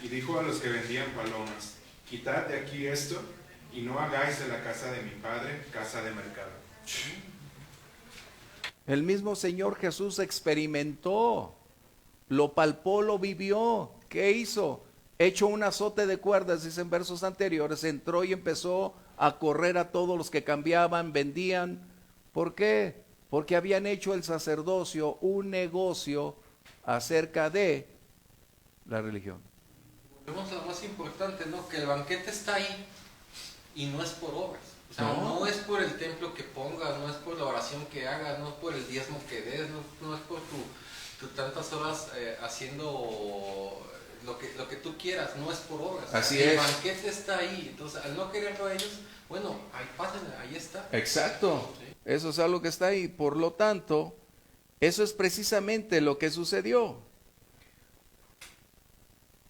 Y dijo a los que vendían palomas, quitad de aquí esto, y no hagáis de la casa de mi padre casa de mercado. El mismo Señor Jesús experimentó, lo palpó, lo vivió. ¿Qué hizo? Hecho un azote de cuerdas, dicen versos anteriores, entró y empezó a correr a todos los que cambiaban, vendían. ¿Por qué? Porque habían hecho el sacerdocio un negocio acerca de la religión. Volvemos a lo más importante, ¿no? Que el banquete está ahí y no es por obras. O sea, No. no es por el templo que pongas, no es por la oración que hagas, no es por el diezmo que des, no es por tu tantas horas haciendo lo que tú quieras, no es por obras. Así el es. banquete está ahí, entonces al no quererlo a ellos, bueno, ahí pásenle, ahí está. Exacto. Eso es algo que está ahí. Por lo tanto, eso es precisamente lo que sucedió.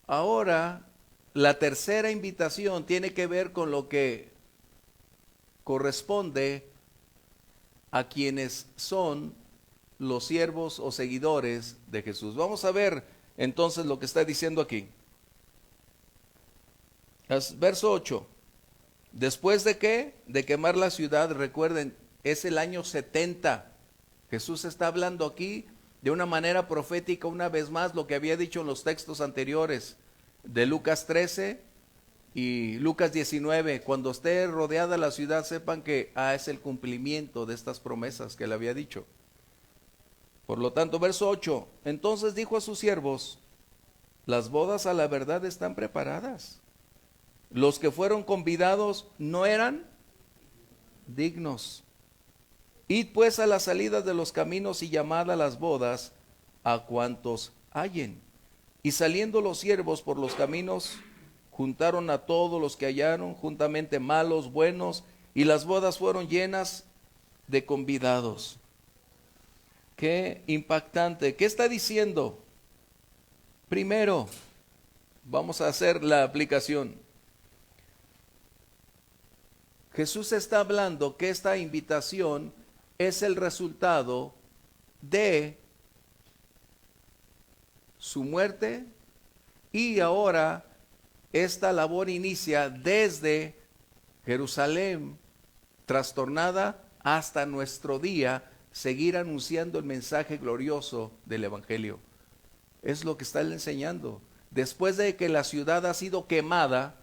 Ahora, la tercera invitación tiene que ver con lo que corresponde a quienes son los siervos o seguidores de Jesús. Vamos a ver entonces lo que está diciendo aquí. Verso 8. Después de qué? De quemar la ciudad, recuerden, es el año 70. Jesús está hablando aquí de una manera profética una vez más lo que había dicho en los textos anteriores de Lucas 13 y Lucas 19. Cuando esté rodeada la ciudad, sepan que es el cumplimiento de estas promesas que le había dicho. Por lo tanto, verso 8, entonces dijo a sus siervos, las bodas a la verdad están preparadas. Los que fueron convidados no eran dignos. Id pues a la salida de los caminos y llamad a las bodas a cuantos hallen. Y saliendo los siervos por los caminos, juntaron a todos los que hallaron, juntamente malos, buenos, y las bodas fueron llenas de convidados. Qué impactante. ¿Qué está diciendo? Primero, vamos a hacer la aplicación. Jesús está hablando que esta invitación es el resultado de su muerte y ahora esta labor inicia desde Jerusalén trastornada hasta nuestro día, seguir anunciando el mensaje glorioso del Evangelio. Es lo que está él enseñando. Después de que la ciudad ha sido quemada,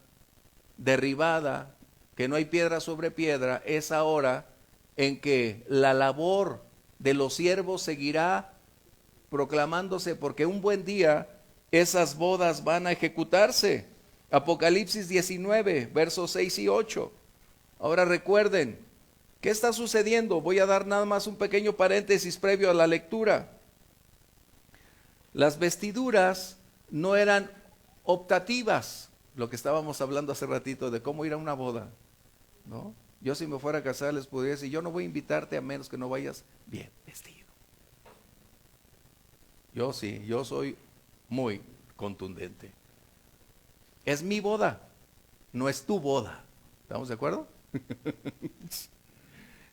derribada, que no hay piedra sobre piedra, es ahora en que la labor de los siervos seguirá proclamándose, porque un buen día esas bodas van a ejecutarse. Apocalipsis 19, versos 6 y 8. Ahora recuerden, ¿qué está sucediendo? Voy a dar nada más un pequeño paréntesis previo a la lectura. Las vestiduras no eran optativas, lo que estábamos hablando hace ratito de cómo ir a una boda, ¿no? Yo si me fuera a casar les podría decir, yo no voy a invitarte a menos que no vayas bien vestido. Yo sí, yo soy muy contundente. Es mi boda, no es tu boda. ¿Estamos de acuerdo?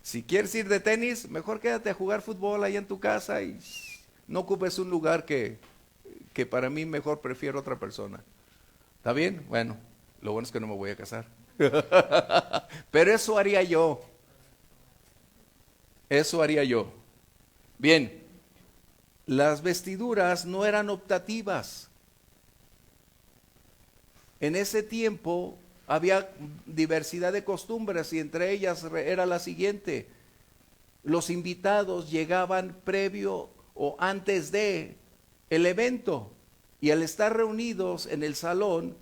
Si quieres ir de tenis, mejor quédate a jugar fútbol ahí en tu casa y no ocupes un lugar que para mí mejor prefiero otra persona. ¿Está bien? Bueno, lo bueno es que no me voy a casar. Pero eso haría yo. Eso haría yo. Bien, las vestiduras no eran optativas. En ese tiempo había diversidad de costumbres y entre ellas era la siguiente: los invitados llegaban previo o antes de el evento, y al estar reunidos en el salón,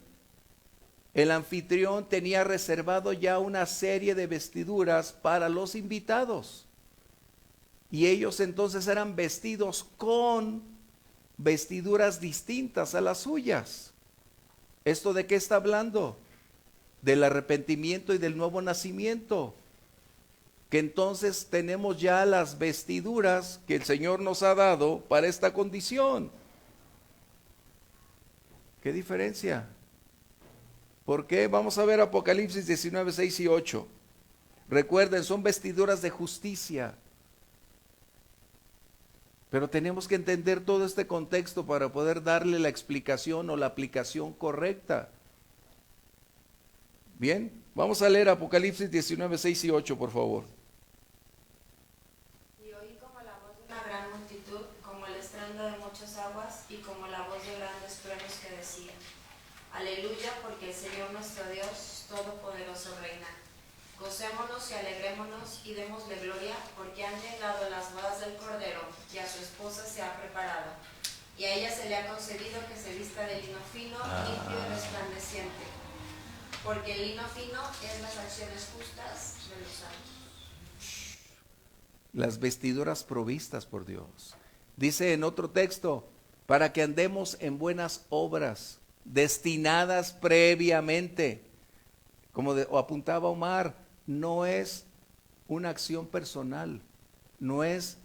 el anfitrión tenía reservado ya una serie de vestiduras para los invitados, y ellos entonces eran vestidos con vestiduras distintas a las suyas. ¿Esto de qué está hablando? Del arrepentimiento y del nuevo nacimiento, que entonces tenemos ya las vestiduras que el Señor nos ha dado para esta condición. ¿Qué diferencia? ¿Por qué? Vamos a ver Apocalipsis 19, 6 y 8. Recuerden, son vestiduras de justicia. Pero tenemos que entender todo este contexto para poder darle la explicación o la aplicación correcta. Bien, vamos a leer Apocalipsis 19, 6 y 8, por favor. Y oí como la voz de una gran multitud, como el estruendo de muchas aguas, y como la voz de grandes truenos que decía: Aleluya, porque el Señor nuestro Dios Todopoderoso reina. Gocémonos y alegrémonos y démosle gloria, porque han llegado las bodas del Cordero, y a su esposa se ha preparado. Y a ella se le ha concedido que se vista de lino fino, limpio y resplandeciente, porque el lino fino es las acciones justas de los santos. Las vestiduras provistas por Dios. Dice en otro texto, para que andemos en buenas obras, destinadas previamente. Como apuntaba Omar, no es una acción personal, no es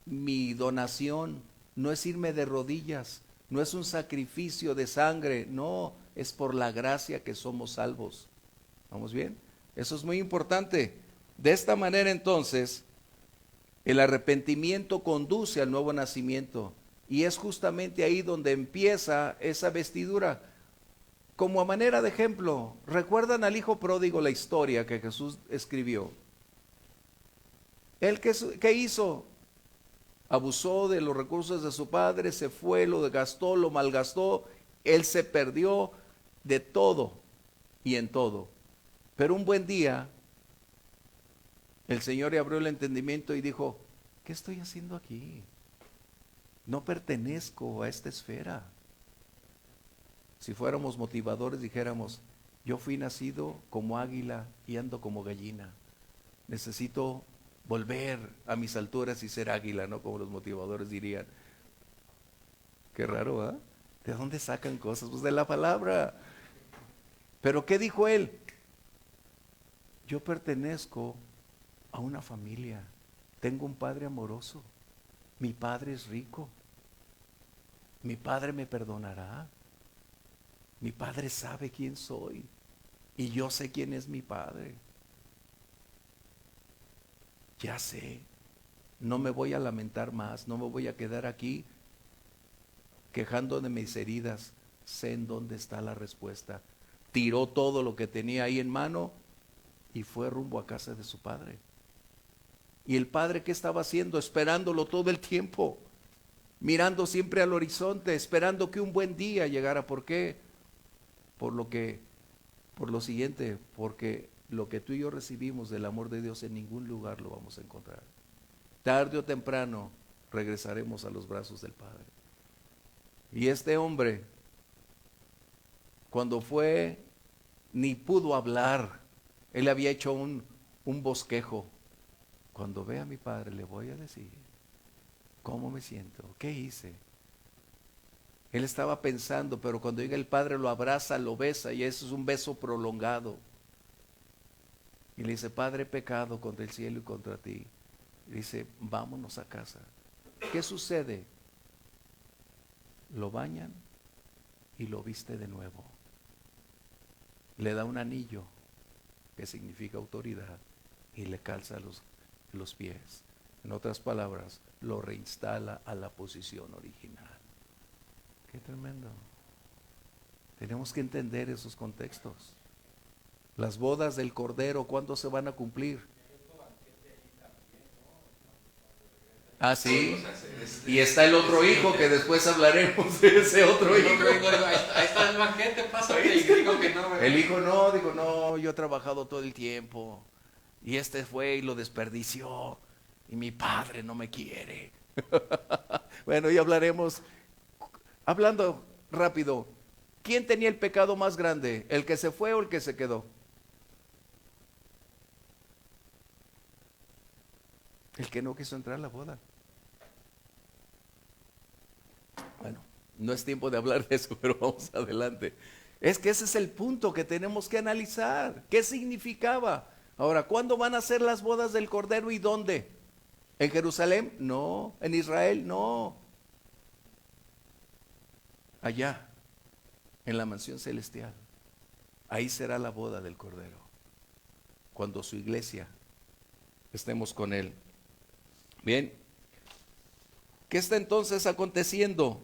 mi donación, no es irme de rodillas, no es un sacrificio de sangre, no, es por la gracia que somos salvos. ¿Vamos bien? Eso es muy importante. De esta manera entonces, el arrepentimiento conduce al nuevo nacimiento, y es justamente ahí donde empieza esa vestidura. Como a manera de ejemplo, ¿recuerdan al hijo pródigo la historia que Jesús escribió? ¿Él qué hizo? Abusó de los recursos de su padre, se fue, lo gastó, lo malgastó, él se perdió de todo y en todo. Pero un buen día, el Señor le abrió el entendimiento y dijo, ¿qué estoy haciendo aquí? No pertenezco a esta esfera. Si fuéramos motivadores dijéramos, yo fui nacido como águila y ando como gallina. Necesito volver a mis alturas y ser águila, ¿no? Como los motivadores dirían. Qué raro, ¿ah? ¿De dónde sacan cosas? Pues de la palabra. Pero ¿qué dijo él? Yo pertenezco a una familia. Tengo un padre amoroso. Mi padre es rico. Mi padre me perdonará. Mi padre sabe quién soy y yo sé quién es mi padre. Ya sé, no me voy a lamentar más, no me voy a quedar aquí quejando de mis heridas. Sé en dónde está la respuesta. Tiró todo lo que tenía ahí en mano y fue rumbo a casa de su padre. ¿Y el padre qué estaba haciendo? Esperándolo todo el tiempo. mirando siempre al horizonte, esperando que un buen día llegara. ¿Por qué? Por lo siguiente, porque lo que tú y yo recibimos del amor de Dios en ningún lugar lo vamos a encontrar. Tarde o temprano regresaremos a los brazos del Padre. Y este hombre, cuando fue, ni pudo hablar. Él había hecho un bosquejo. Cuando vea a mi Padre le voy a decir cómo me siento, qué hice. Él estaba pensando, pero cuando llega el Padre lo abraza, lo besa, y eso es un beso prolongado. Y le dice: Padre, he pecado contra el cielo y contra ti. Y dice: vámonos a casa. ¿Qué sucede? Lo bañan y lo viste de nuevo. Le da un anillo, que significa autoridad, y le calza los pies. En otras palabras, lo reinstala a la posición original. Qué tremendo. Tenemos que entender esos contextos. Las bodas del Cordero, ¿cuándo se van a cumplir? Ah, sí. Y está el otro hijo, que después hablaremos de ese otro hijo. Ahí está el banquete, pásate. Y dijo que no. El hijo no, dijo: no, yo he trabajado todo el tiempo. Y este fue y lo desperdició. Y mi padre no me quiere. Bueno, y hablaremos. Hablando rápido, ¿quién tenía el pecado más grande? ¿El que se fue o el que se quedó? El que no quiso entrar a la boda. Bueno, no es tiempo de hablar de eso, pero vamos adelante. Es que ese es el punto que tenemos que analizar. ¿Qué significaba? Ahora, ¿cuándo van a ser las bodas del Cordero y dónde? ¿En Jerusalén? No. ¿En Israel? No. Allá, en la mansión celestial. Ahí será la boda del Cordero, cuando su iglesia estemos con Él. Bien, ¿qué está entonces aconteciendo?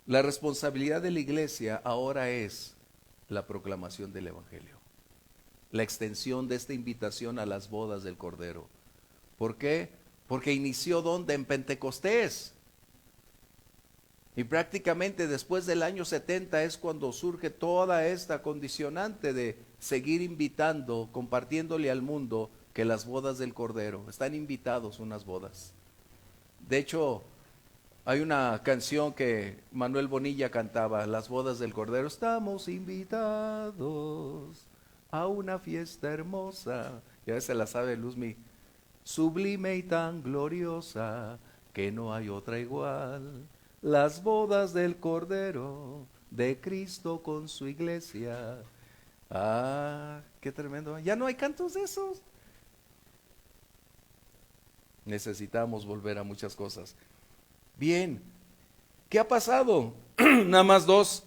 La responsabilidad de la iglesia ahora es la proclamación del Evangelio, la extensión de esta invitación a las bodas del Cordero. ¿Por qué? Porque inició ¿dónde? En Pentecostés. Y prácticamente después del año 70 es cuando surge toda esta condicionante de seguir invitando, compartiéndole al mundo que las bodas del Cordero, están invitados unas bodas. De hecho, hay una canción que Manuel Bonilla cantaba, las bodas del Cordero. Estamos invitados a una fiesta hermosa. Ya se la sabe Luzmi. Sublime y tan gloriosa que no hay otra igual. Las bodas del Cordero de Cristo con su iglesia. Ah, qué tremendo. Ya no hay cantos de esos. Necesitamos volver a muchas cosas. Bien, ¿qué ha pasado? Nada más dos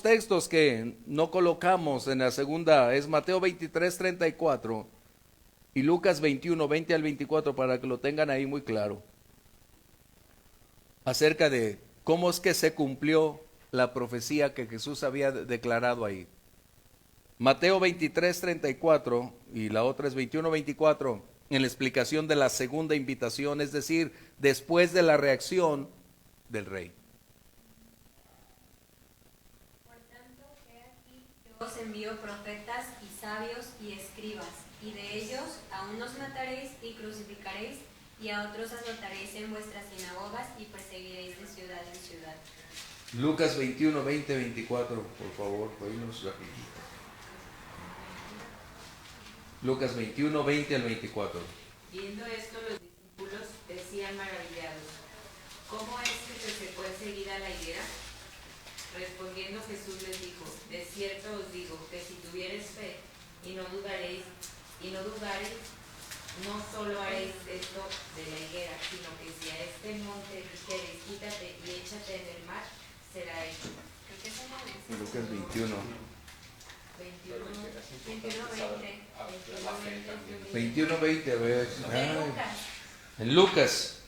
textos que no colocamos en la segunda. Es Mateo 23:34 y Lucas 21:20 al 24, para que lo tengan ahí muy claro. Acerca de cómo es que se cumplió la profecía que Jesús había declarado ahí. Mateo 23:34 y la otra es 21:24, en la explicación de la segunda invitación, es decir, después de la reacción del rey. Por tanto, he aquí, yo os envío profetas y sabios y escribas, y de ellos a unos mataréis y crucificaréis, y a otros azotaréis en vuestras sinagogas y perseguiréis de ciudad en ciudad. Lucas 21:20-24, por favor, oímos rapidito. Lucas 21:20 al 24. Viendo esto, los discípulos decían maravillados: ¿cómo es que se secó enseguida la higuera? Respondiendo Jesús les dijo: de cierto os digo que si tuviereis fe y no dudareis, no solo haréis esto de la higuera, sino que si a este monte dijereis quítate y échate en el mar, será hecho. Lucas 21. 21:20, a ver. En Lucas.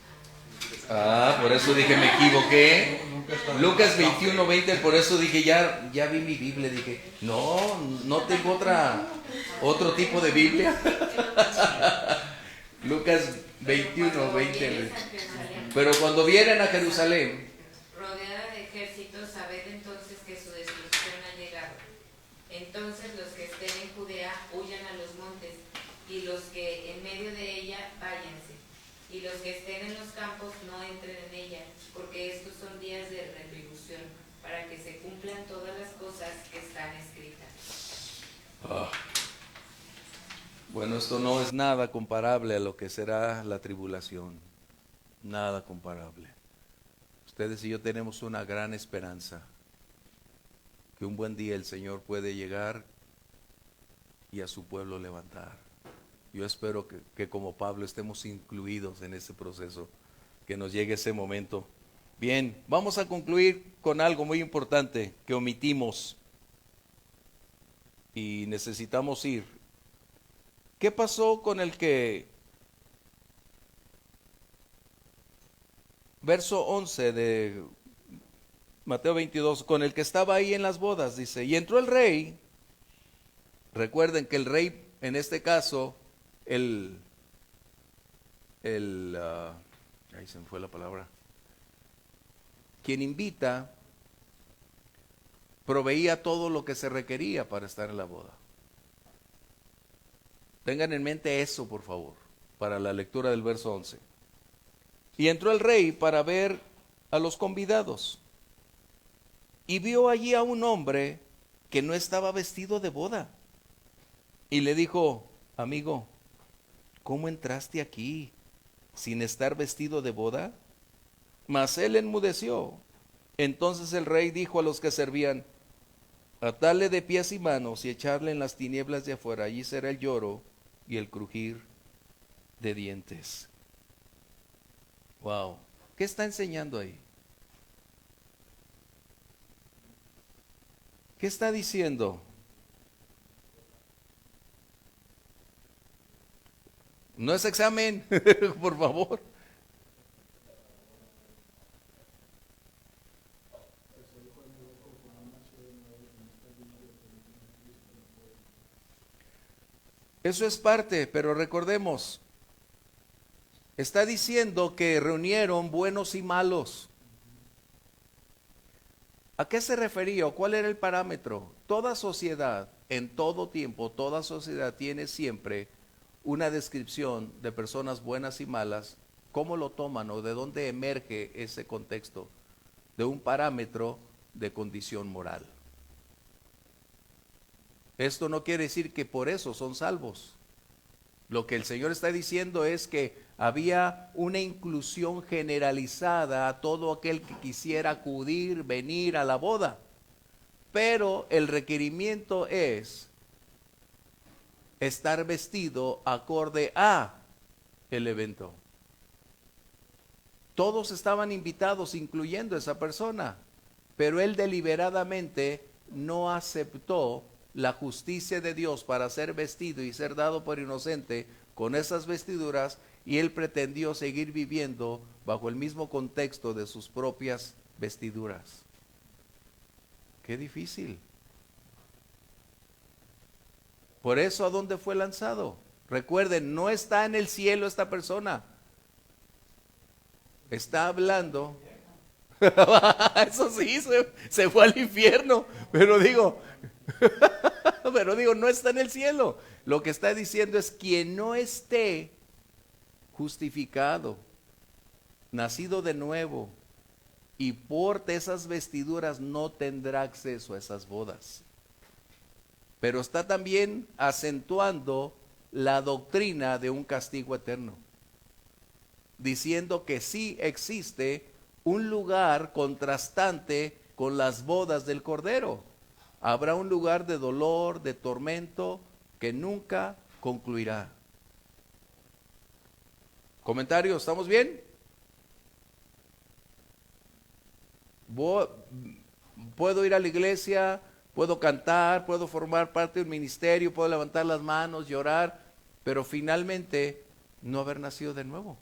Ah, por eso dije me equivoqué. Lucas 21:20, por eso dije ya vi mi Biblia, dije, no tengo otro tipo de Biblia. Lucas 21, 20. a Jerusalén, Pero cuando vienen a Jerusalén, rodeada de ejércitos, sabed entonces que su destrucción ha llegado. Entonces los que estén en Judea huyan a los montes, y los que en medio de ella váyanse, y los que estén en los campos no entren en ella, porque estos son días de retribución, para que se cumplan todas las cosas que están escritas. bueno, esto no es nada comparable a lo que será la tribulación. Nada comparable. Ustedes y yo tenemos una gran esperanza, que un buen día el Señor puede llegar y a su pueblo levantar. Yo espero que como Pablo estemos incluidos en ese proceso, que nos llegue ese momento. Bien, vamos a concluir con algo muy importante que omitimos y necesitamos ir. ¿Qué pasó con el que, verso 11 de Mateo 22, con el que estaba ahí en las bodas, dice, y entró el rey? Recuerden que el rey, en este caso, ahí se me fue la palabra, quien invita, proveía todo lo que se requería para estar en la boda. Tengan en mente eso, por favor, para la lectura del verso 11. Y entró el rey para ver a los convidados, y vio allí a un hombre que no estaba vestido de boda, y le dijo, amigo, ¿cómo entraste aquí sin estar vestido de boda? Mas él enmudeció. Entonces el rey dijo a los que servían, atarle de pies y manos y echarle en las tinieblas de afuera, allí será el lloro y el crujir de dientes. Wow, ¿qué está enseñando ahí? ¿Qué está diciendo? No es examen, por favor. Eso es parte, pero recordemos, está diciendo que reunieron buenos y malos. ¿A qué se refería o cuál era el parámetro? Toda sociedad, en todo tiempo, toda sociedad tiene siempre una descripción de personas buenas y malas. ¿Cómo lo toman o de dónde emerge ese contexto? De un parámetro de condición moral. Esto no quiere decir que por eso son salvos. Lo que el Señor está diciendo es que había una inclusión generalizada a todo aquel que quisiera acudir, venir a la boda. Pero el requerimiento es estar vestido acorde a el evento. Todos estaban invitados, incluyendo esa persona, pero él deliberadamente no aceptó la justicia de Dios para ser vestido y ser dado por inocente con esas vestiduras, y él pretendió seguir viviendo bajo el mismo contexto de sus propias vestiduras. Qué difícil. Por eso, ¿a dónde fue lanzado? Recuerden, no está en el cielo esta persona. Está hablando. Eso sí, se fue al infierno. Pero digo, no está en el cielo. Lo que está diciendo es quien no esté justificado, nacido de nuevo y porte esas vestiduras no tendrá acceso a esas bodas. Pero está también acentuando la doctrina de un castigo eterno, diciendo que sí existe un lugar contrastante con las bodas del Cordero. Habrá un lugar de dolor, de tormento, que nunca concluirá. ¿Comentarios? ¿Estamos bien? Puedo ir a la iglesia, puedo cantar, puedo formar parte de un ministerio, puedo levantar las manos, llorar, pero finalmente no haber nacido de nuevo.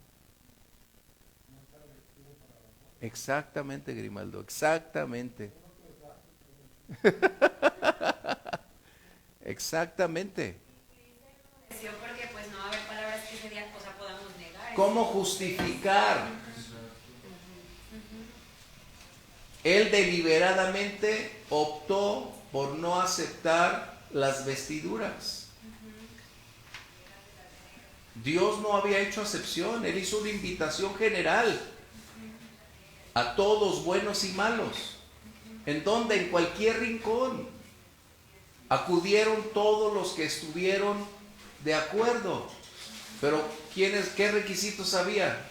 Exactamente, Grimaldo, exactamente. Exactamente. Porque pues no va a haber palabras que ese día podamos negar, cómo justificar. Él deliberadamente optó por no aceptar las vestiduras. Dios no había hecho acepción, Él hizo una invitación general a todos, buenos y malos. En donde, en cualquier rincón, acudieron todos los que estuvieron de acuerdo. Pero ¿qué requisitos había?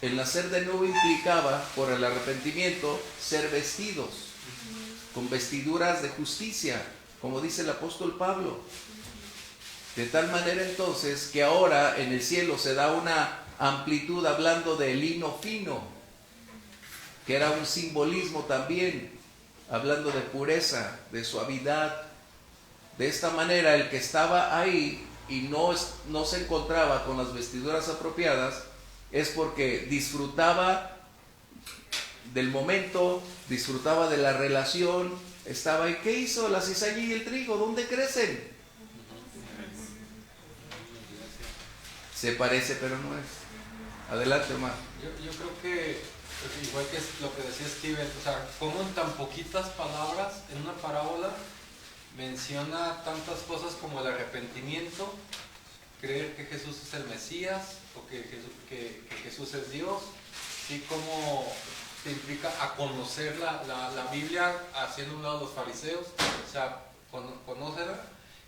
El nacer de nuevo implicaba, por el arrepentimiento, ser vestidos con vestiduras de justicia, como dice el apóstol Pablo. De tal manera entonces que ahora en el cielo se da una amplitud hablando de lino fino, que era un simbolismo también, hablando de pureza, de suavidad. De esta manera el que estaba ahí y no se encontraba con las vestiduras apropiadas es porque disfrutaba del momento, disfrutaba de la relación, estaba ahí. ¿Qué hizo la cizaña y el trigo? ¿Dónde crecen? Se parece, pero no es. Adelante, Omar. Yo creo que, igual que lo que decía Steven, o sea, como en tan poquitas palabras, en una parábola, menciona tantas cosas como el arrepentimiento, creer que Jesús es el Mesías, o que Jesús es Dios, y cómo te implica a conocer la Biblia, haciendo un lado los fariseos, o sea, conocerla,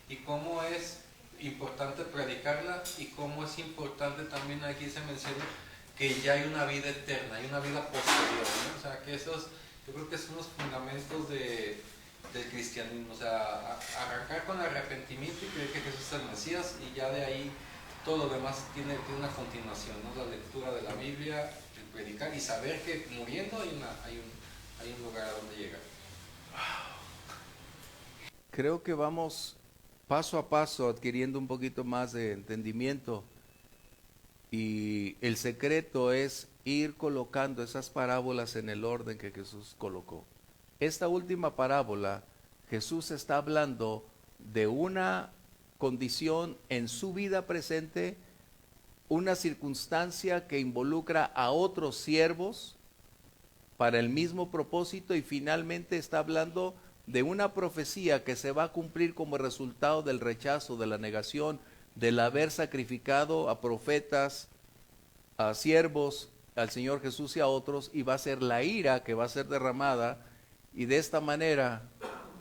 y cómo es importante predicarla, y cómo es importante también, aquí se menciona que ya hay una vida eterna, hay una vida posterior, ¿no? O sea, que esos, yo creo que son los fundamentos del cristianismo, o sea, arrancar con arrepentimiento y creer que Jesús es el Mesías, y ya de ahí todo lo demás tiene una continuación, ¿no? La lectura de la Biblia, el predicar y saber que muriendo hay un lugar a donde llegar. Creo que vamos paso a paso adquiriendo un poquito más de entendimiento, y el secreto es ir colocando esas parábolas en el orden que Jesús colocó. Esta última parábola, Jesús está hablando de una condición en su vida presente, una circunstancia que involucra a otros siervos para el mismo propósito, y finalmente está hablando de una profecía que se va a cumplir como resultado del rechazo, de la negación, del haber sacrificado a profetas, a siervos, al Señor Jesús y a otros, y va a ser la ira que va a ser derramada. Y de esta manera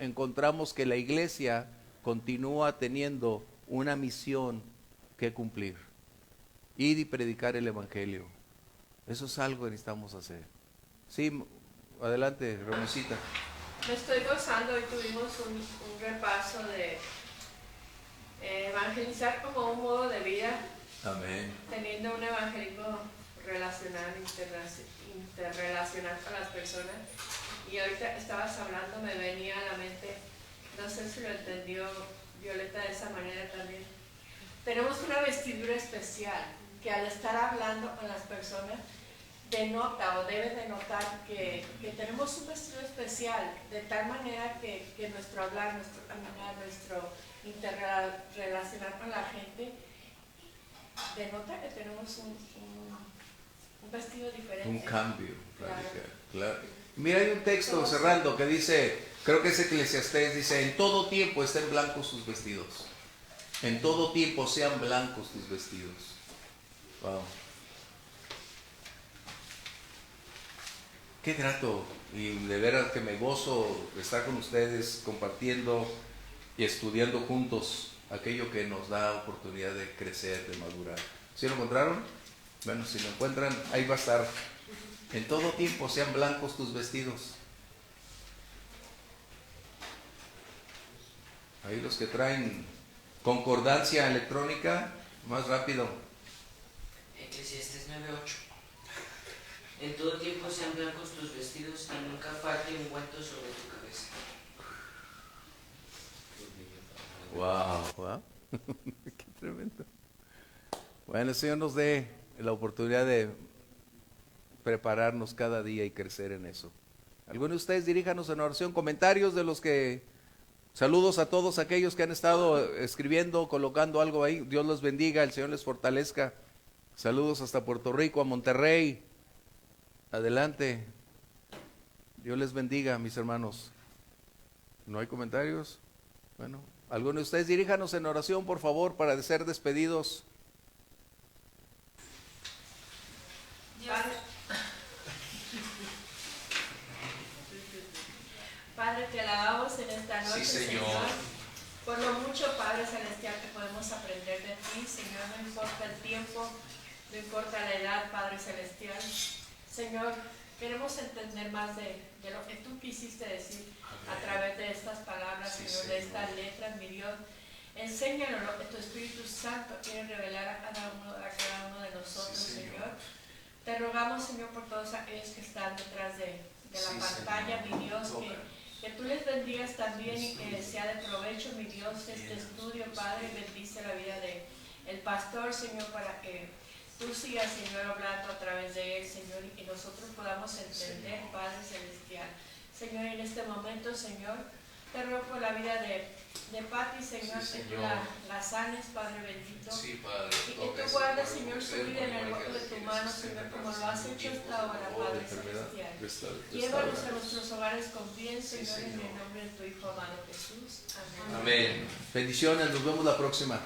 encontramos que la iglesia continúa teniendo una misión que cumplir: ir y predicar el evangelio. Eso es algo que necesitamos hacer. Sí, adelante, Ramoncita. Me estoy gozando. Hoy tuvimos un repaso de evangelizar como un modo de vida. Amén. Teniendo un evangelismo relacional, interrelacional con las personas. Y ahorita estabas hablando, me venía a la mente, no sé si lo entendió Violeta de esa manera también. Tenemos una vestidura especial que al estar hablando con las personas denota o debe denotar que tenemos un vestido especial, de tal manera que nuestro hablar, nuestro caminar, nuestro interrelacionar con la gente denota que tenemos un vestido diferente. Un cambio radical, claro. Mira, hay un texto cerrando que dice, creo que es Eclesiastés, dice: en todo tiempo estén blancos tus vestidos. En todo tiempo sean blancos tus vestidos. Wow. Qué grato, y de veras que me gozo estar con ustedes compartiendo y estudiando juntos aquello que nos da oportunidad de crecer, de madurar. ¿Sí lo encontraron? Bueno, si lo encuentran, ahí va a estar. En todo tiempo sean blancos tus vestidos. Ahí los que traen concordancia electrónica, más rápido. Eclesiastés 9:8. En todo tiempo sean blancos tus vestidos y nunca falte ungüento sobre tu cabeza. Wow. Qué tremendo. Bueno, el Señor nos dé la oportunidad de prepararnos cada día y crecer en eso. Algunos de ustedes diríjanos en oración, comentarios de los que... Saludos a todos aquellos que han estado escribiendo, colocando algo ahí. Dios los bendiga, el Señor les fortalezca. Saludos hasta Puerto Rico, a Monterrey. Adelante. Dios les bendiga, mis hermanos. ¿No hay comentarios? Bueno, algunos de ustedes diríjanos en oración, por favor, para ser despedidos. Padre, te alabamos en esta noche, Sí, Señor. por lo mucho, Padre Celestial, que podemos aprender de ti, Señor. No importa el tiempo, no importa la edad, Padre Celestial. Señor, queremos entender más de lo que tú quisiste decir a través de estas palabras, Señor, de estas letras, mi Dios. Enséñanos lo que tu Espíritu Santo quiere revelar a cada uno de nosotros, Señor. Te rogamos, Señor, por todos aquellos que están detrás de la pantalla, mi Dios, que tú les bendigas también y que sea de provecho, mi Dios, este estudio, Padre. Bendice la vida del pastor, Señor, para que tú sigas, Señor, hablando a través de él, Señor, y que nosotros podamos entender, Padre Celestial. Señor, en este momento, Señor, te ruego por la vida de Pati, Señor, que tú la sanes, Padre bendito. Sí, Padre. Y que tú guardes, Señor, su vida en el hueco de tu mano, Señor, como lo has hecho hasta ahora, Padre Celestial. Llévanos a nuestros hogares con bien, Señor, en el nombre de tu Hijo amado Jesús. Amén. Amén. Bendiciones, nos vemos la próxima.